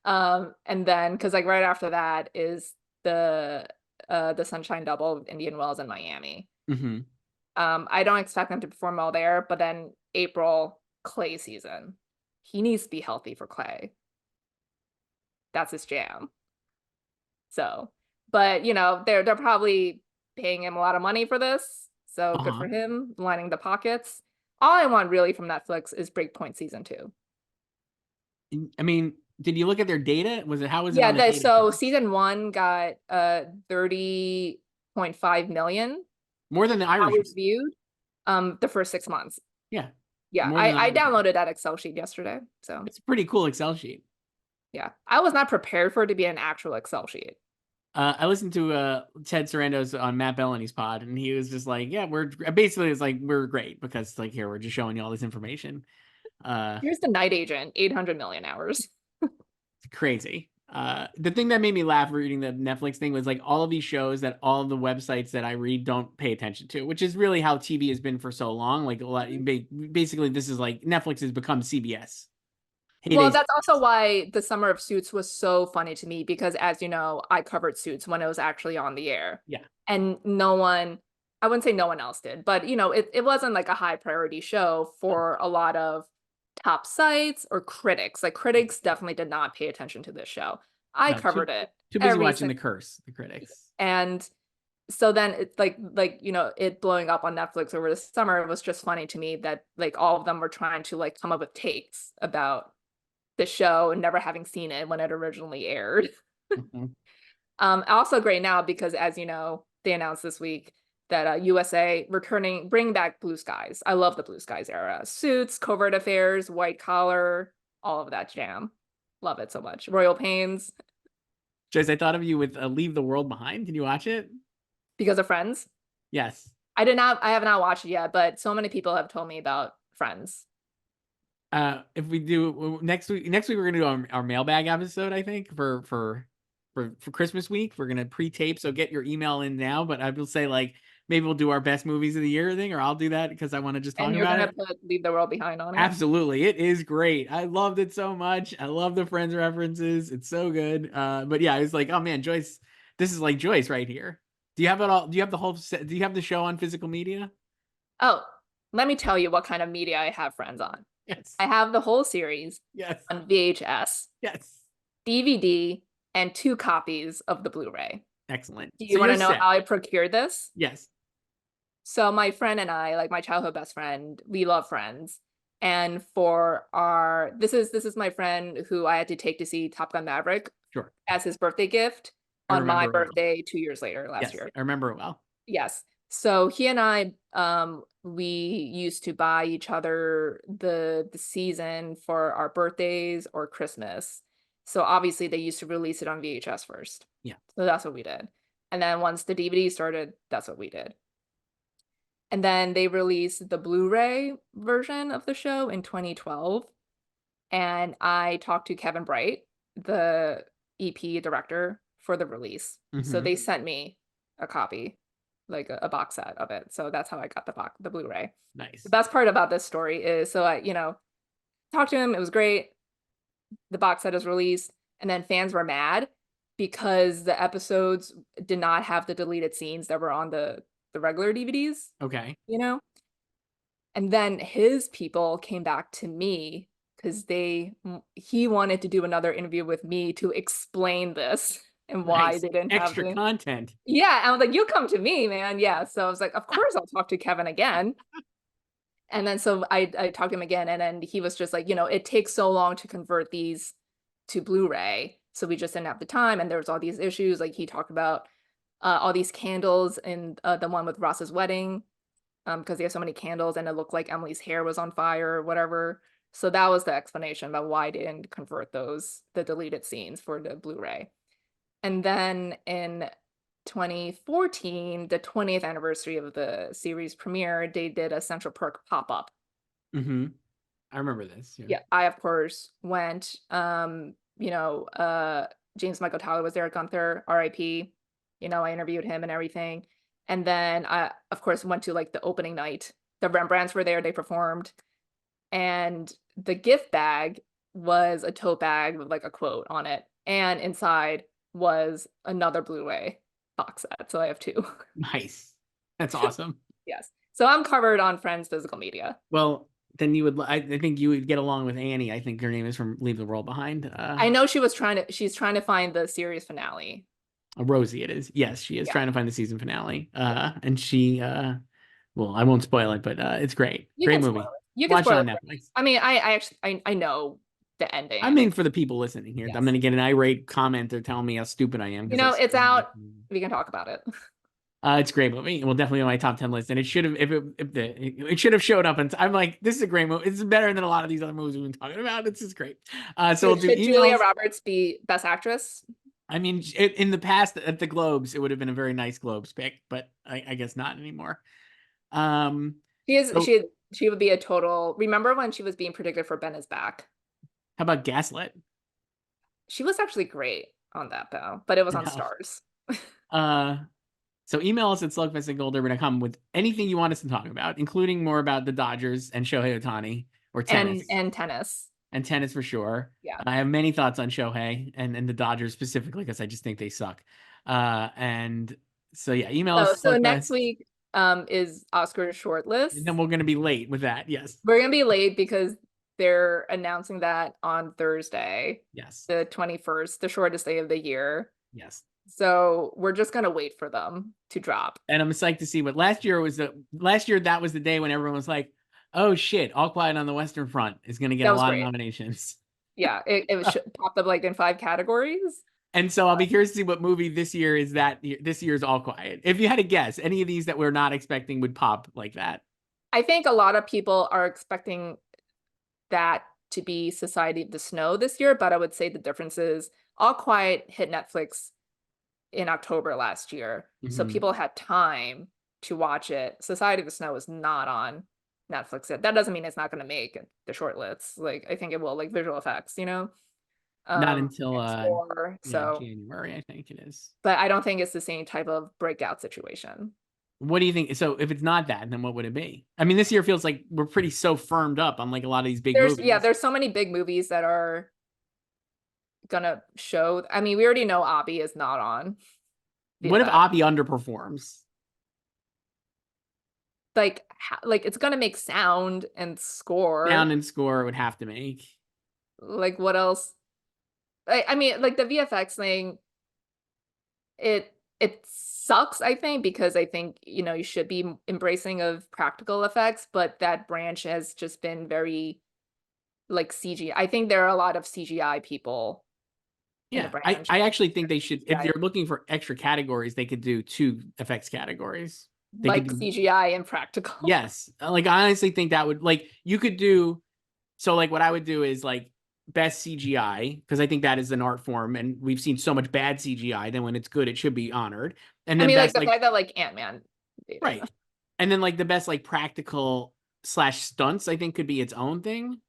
And then because like right after that is the Sunshine Double of Indian Wells and Miami. Mm-hmm. I don't expect them to perform well there, but then April, clay season. He needs to be healthy for clay. That's his jam. So, but they're probably paying him a lot of money for this. So good for him, lining the pockets. All I want really from Netflix is Breakpoint season 2. I mean, did you look at their data? How was it? Yeah, so season 1 got 30.5 million. More than the Irish hours viewed the first 6 months. Yeah. Yeah, I downloaded that Excel sheet yesterday. So it's a pretty cool Excel sheet. Yeah, I was not prepared for it to be an actual Excel sheet. I listened to Ted Sarandos on Matt Bellany's pod, and he was just like, "Yeah, we're basically it's like we're great because like here we're just showing you all this information." Here's the Night Agent, 800 million hours. It's crazy. The thing that made me laugh reading the Netflix thing was like all of these shows that all of the websites that I read don't pay attention to, which is really how TV has been for so long. Like a lot, basically, this is like Netflix has become CBS. Well, Heyday that's also CBS. why the Summer of Suits was so funny to me because, as you know, I covered Suits when it was actually on the air. Yeah, And no one, I wouldn't say no one else did, but it wasn't like a high priority show for a lot of top sites or critics. Like critics definitely did not pay attention to this show. I no, covered it too busy every watching single, The Curse. The critics. and so then it's it blowing up on Netflix over the summer was just funny to me that like all of them were trying to like come up with takes about the show and never having seen it when it originally aired. Mhm. Also great now because as you know, they announced this week that USA bringing back Blue Skies. I love the Blue Skies era. Suits, Covert Affairs, White Collar, all of that jam. Love it so much. Royal Pains Joyce, I thought of you with Leave the World Behind. Did you watch it? because of Friends. Yes. I did not. I have not watched it yet, but so many people have told me about Friends. If we do next week we're gonna do our mailbag episode, I think, for Christmas week. We're gonna pre-tape, so get your email in now. But I will say like maybe we'll do our best movies of the year thing, or I'll do that because I want to just talk And you're about gonna it. put Leave the World Behind on it. Absolutely, it is great. I loved it so much. I love the Friends references. It's so good. But yeah, it's like, oh man, Joyce, this is like Joyce right here. Do you have it all? Do you have the whole set? Do you have the show on physical media? Oh, let me tell you what kind of media I have Friends on. Yes. I have the whole series Yes. on VHS, Yes. DVD, and 2 copies of the Blu-ray. Excellent. Do So you want you're to know set. how I procured this? Yes. So my friend and I, like my childhood best friend, we love Friends. And for our this is my friend who I had to take to see Top Gun Maverick Sure. as his birthday gift I on my remember it well. birthday 2 years later last Yes, year. I remember it well. Yes. So he and I we used to buy each other the season for our birthdays or Christmas. So obviously they used to release it on VHS first. Yeah. So that's what we did. And then once the DVD started, that's what we did. And then they released the Blu-ray version of the show in 2012. And I talked to Kevin Bright, the EP director, for the release. So Mm-hmm. they sent me a copy, like a box set of it. So that's how I got the Blu-ray. Nice. The best part about this story is so I, talked to him, it was great. The box set is released, and then fans were mad because the episodes did not have the deleted scenes that were on the regular DVDs, Okay. And then his people came back to me because he wanted to do another interview with me to explain this and why Nice. they didn't have Extra content. Yeah, I was like, you come to me, man. Yeah. So I was like, of course I'll talk to Kevin again. And then so I talked to him again, and then he was just like, it takes so long to convert these to Blu-ray. So we just didn't have the time. And there was all these issues. Like he talked about all these candles in the one with Ross's wedding, because they have so many candles and it looked like Emily's hair was on fire or whatever. So that was the explanation about why they didn't convert the deleted scenes for the Blu-ray. And then in 2014, the 20th anniversary of the series premiere, they did a Central Perk pop-up. Mm-hmm. I remember this. Yeah, I of course went. James Michael Tyler was there at Gunther, RIP. I interviewed him and everything. And then I, of course, went to like the opening night. The Rembrandts were there, they performed. And the gift bag was a tote bag with like a quote on it. And inside was another Blu-ray box set. So I have 2. Nice. That's awesome. Yes. So I'm covered on Friends physical media. Well, then I think you would get along with Annie. I think her name is from Leave the World Behind. I know she's trying to find the series finale. Rosie it is. Yes, she is Yeah. trying to find the season finale. And she well, I won't spoil it, but it's great. You Great can movie. spoil it. You can Watch it spoil on it. Netflix. I mean, I actually I know the ending. I mean, for the people listening here, Yes. I'm gonna get an irate commenter telling me how stupid I am. It's out. We can talk about it. It's a great movie. It will definitely be on my top 10 list, and it should have it should have showed up. And I'm like, this is a great movie. It's better than a lot of these other movies we've been talking about. It's just great. So we'll do Should Julia emails. Roberts be Best Actress? I mean, in the past at the Globes, it would have been a very nice Globes pick, but I guess not anymore. She is So she would be a total. Remember when she was being predicted for Ben is Back? how about Gaslit? She was actually great on that though, but it was on No. Stars. Uh, so email us at slugfest@goldderby.com with anything you want us to talk about, including more about the Dodgers and Shohei Ohtani or tennis And tennis. and tennis for sure. Yeah. I have many thoughts on Shohei and the Dodgers specifically because I just think they suck. And so yeah, email So us so next slugfest, week is Oscar's and then shortlist. we're going to be late with that. Yes, We're gonna be late because they're announcing that on Thursday, yes, the 21st, the shortest day of the year. yes. So we're just gonna wait for them to drop. And I'm psyched to see what last year was. Last year that was the day when everyone was like, "Oh shit, All Quiet on the Western Front is going to get That a was lot of great. nominations." Yeah, it was popped up like in 5 categories. And so I'll be curious to see what movie this year is this year's All Quiet. If you had to guess, any of these that we're not expecting would pop like that. I think a lot of people are expecting that to be Society of the Snow this year, but I would say the difference is All Quiet hit Netflix in October last year. So Mhm. people had time to watch it. Society of the Snow is not on Netflix yet. That doesn't mean it's not going to make the short lists. Like I think it will, like visual effects, Not until and score. yeah, So, January, I think it is. but I don't think it's the same type of breakout situation. What do you think? So if it's not that, then what would it be? I mean, this year feels like we're pretty so firmed up on like a lot of these big movies. There's so many big movies that are gonna show. I mean, we already know Abby is not on What if VFX. Avi underperforms? Like it's gonna make sound and Down score. and score would have to make. Like what else? I mean, like the VFX thing, it sucks, I think, because I think, you should be embracing of practical effects, but that branch has just been very like CGI. I think there are a lot of CGI people in the Yeah, branch. I actually think they should, if CGI, they're looking for extra categories, they could do two effects categories. They could like do, CGI and practical. yes. Like I honestly think that would like you could do so like what I would do is like best CGI because I think that is an art form and we've seen so much bad CGI then when it's good it should be honored. And I then mean, like best the like fact that like Ant-Man. right. And then like the best like practical slash stunts I think could be its own thing.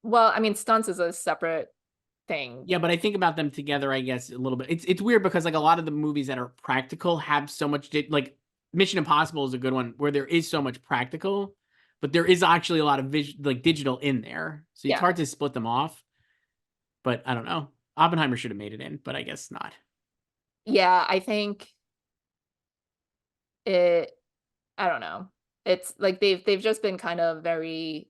Well, I mean, stunts is a separate thing. Yeah, but I think about them together, I guess, a little bit. It's weird because like a lot of the movies that are practical have so much like Mission Impossible is a good one where there is so much practical, but there is actually a lot of like digital in there. So it's Yeah. hard to split them off. But I don't know. Oppenheimer should have made it in, but I guess not. Yeah, I think it I don't know. It's like they've just been kind of very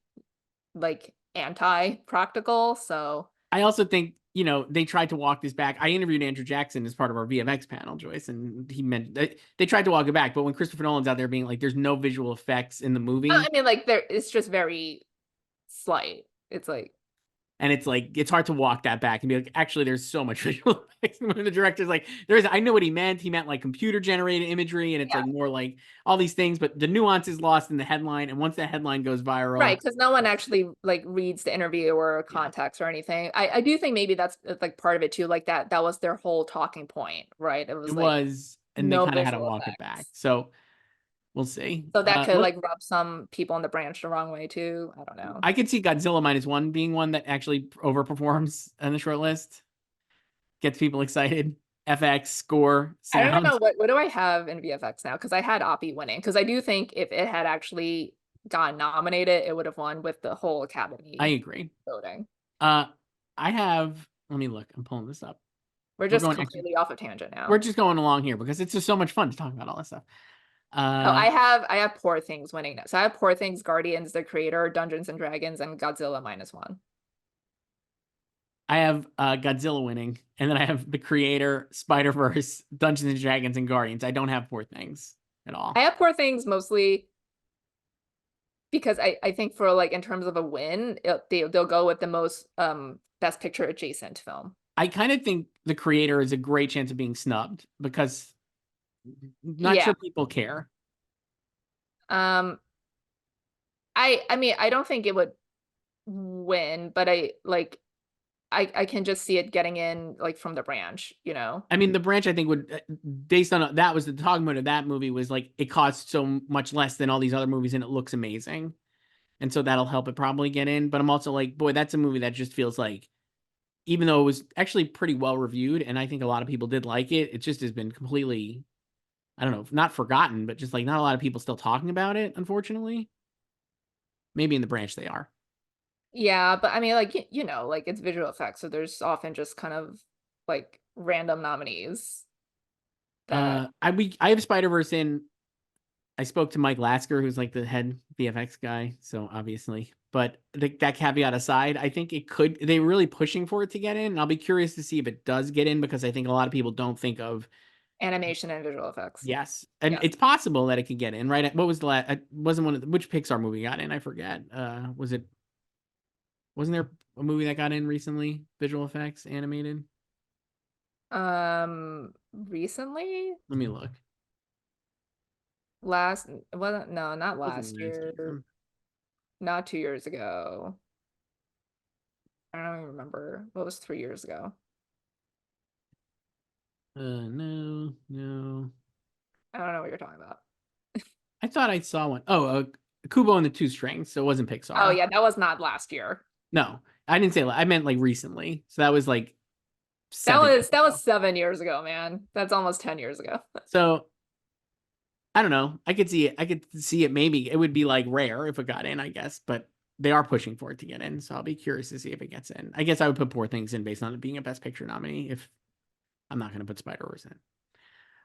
like anti-practical, so I also think, they tried to walk this back. I interviewed Andrew Jackson as part of our VFX panel, Joyce, and he meant they tried to walk it back. But when Christopher Nolan's out there being like, there's no visual effects in the I movie, mean like there it's just very slight. It's like and it's like it's hard to walk that back and be like, actually, there's so much visual effects. When the director's like, there is, I know what he meant. He meant like computer generated imagery, and it's yeah, like more like all these things, but the nuance is lost in the headline. And once that headline goes right, viral, because no one actually like reads the interview or yeah, context or anything. I do think maybe that's like part of it too, like that was their whole talking point, right? It it was like was, and they no kind of had to visual walk it back. effects. So we'll see. So that could like rub some people in the branch the wrong way too. I don't know. I could see Godzilla -1 being one that actually overperforms on the short list, gets people excited. FX, score, I don't sound. know what do I have in VFX now? Because I had Oppie winning. Because I do think if it had actually gotten nominated, it would have won with the whole I Academy agree. voting. Uh, I have. Let me look. I'm pulling this up. We're We're just going actually. completely off a tangent We're now. just going along here because it's just so much fun to talk about all this stuff. Oh, Uh, I have Poor Things winning now. So I have Poor Things, Guardians, The Creator, Dungeons and Dragons, and Godzilla -1. I have Godzilla winning, and then I have the Creator, Spider Verse, Dungeons and Dragons, and Guardians. I don't have Poor Things at I all. have Poor Things mostly because I think for like in terms of a win, they'll go with the most Best Picture adjacent film. I kind of think the Creator is a great chance of being snubbed because not Yeah. sure people care. Um, I mean I don't think it would win, but I like I can just see it getting in like from the branch, you know? I mean, The Branch, I think would, based on that, was the talking point of that movie was like it costs so much less than all these other movies and it looks amazing, and so that'll help it probably get in. But I'm also like, boy, that's a movie that just feels like, even though it was actually pretty well reviewed, and I think a lot of people did like it, it just has been completely, I don't know, not forgotten, but just like not a lot of people still talking about it, unfortunately. Maybe in The Branch they are. Yeah, but I mean, like, you know, like it's visual effects, so there's often just kind of like random nominees that I have Spider-Verse in. I spoke to Mike Lasker, who's like the head VFX guy, so obviously. But that caveat aside, I think it could. They're really pushing for it to get in. And I'll be curious to see if it does get in, because I think a lot of people don't think of, animation and visual effects. yes, and Yes. it's possible that it could get in. Right? What was the last? Wasn't one of which Pixar movie got in? I forget. Was it? Wasn't there a movie that got in recently? Visual effects, animated. Recently, Let me look. last, well, no, not It wasn't last last year, year. not 2 years ago. I don't even remember. What was 3 years ago? No, no. I don't know what you're talking about. I thought I saw one. Oh, Kubo and the Two Strings. So it wasn't Oh Pixar. yeah, that was not last year. No, I didn't say. I meant like recently. So that was like That 7 years was that ago. was 7 years ago, man. That's almost 10 years ago. So I don't know. I could see it. I could see it. Maybe it would be like rare if it got in, I guess. But they are pushing for it to get in. So I'll be curious to see if it gets in. I guess I would put Poor Things in based on it being a Best Picture nominee. If I'm not going to put Spider-Verse in.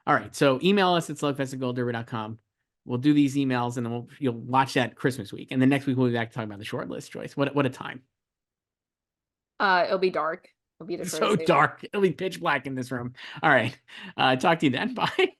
All right. So email us at slugfest@goldderby.com. We'll do these emails, and then you'll watch that Christmas week. And the next week we'll be back talking about the short list, Joyce. What a time. It'll be dark. It'll be the It's so shortest day. dark. It'll be pitch black in this room. All right. Talk to you then. Bye.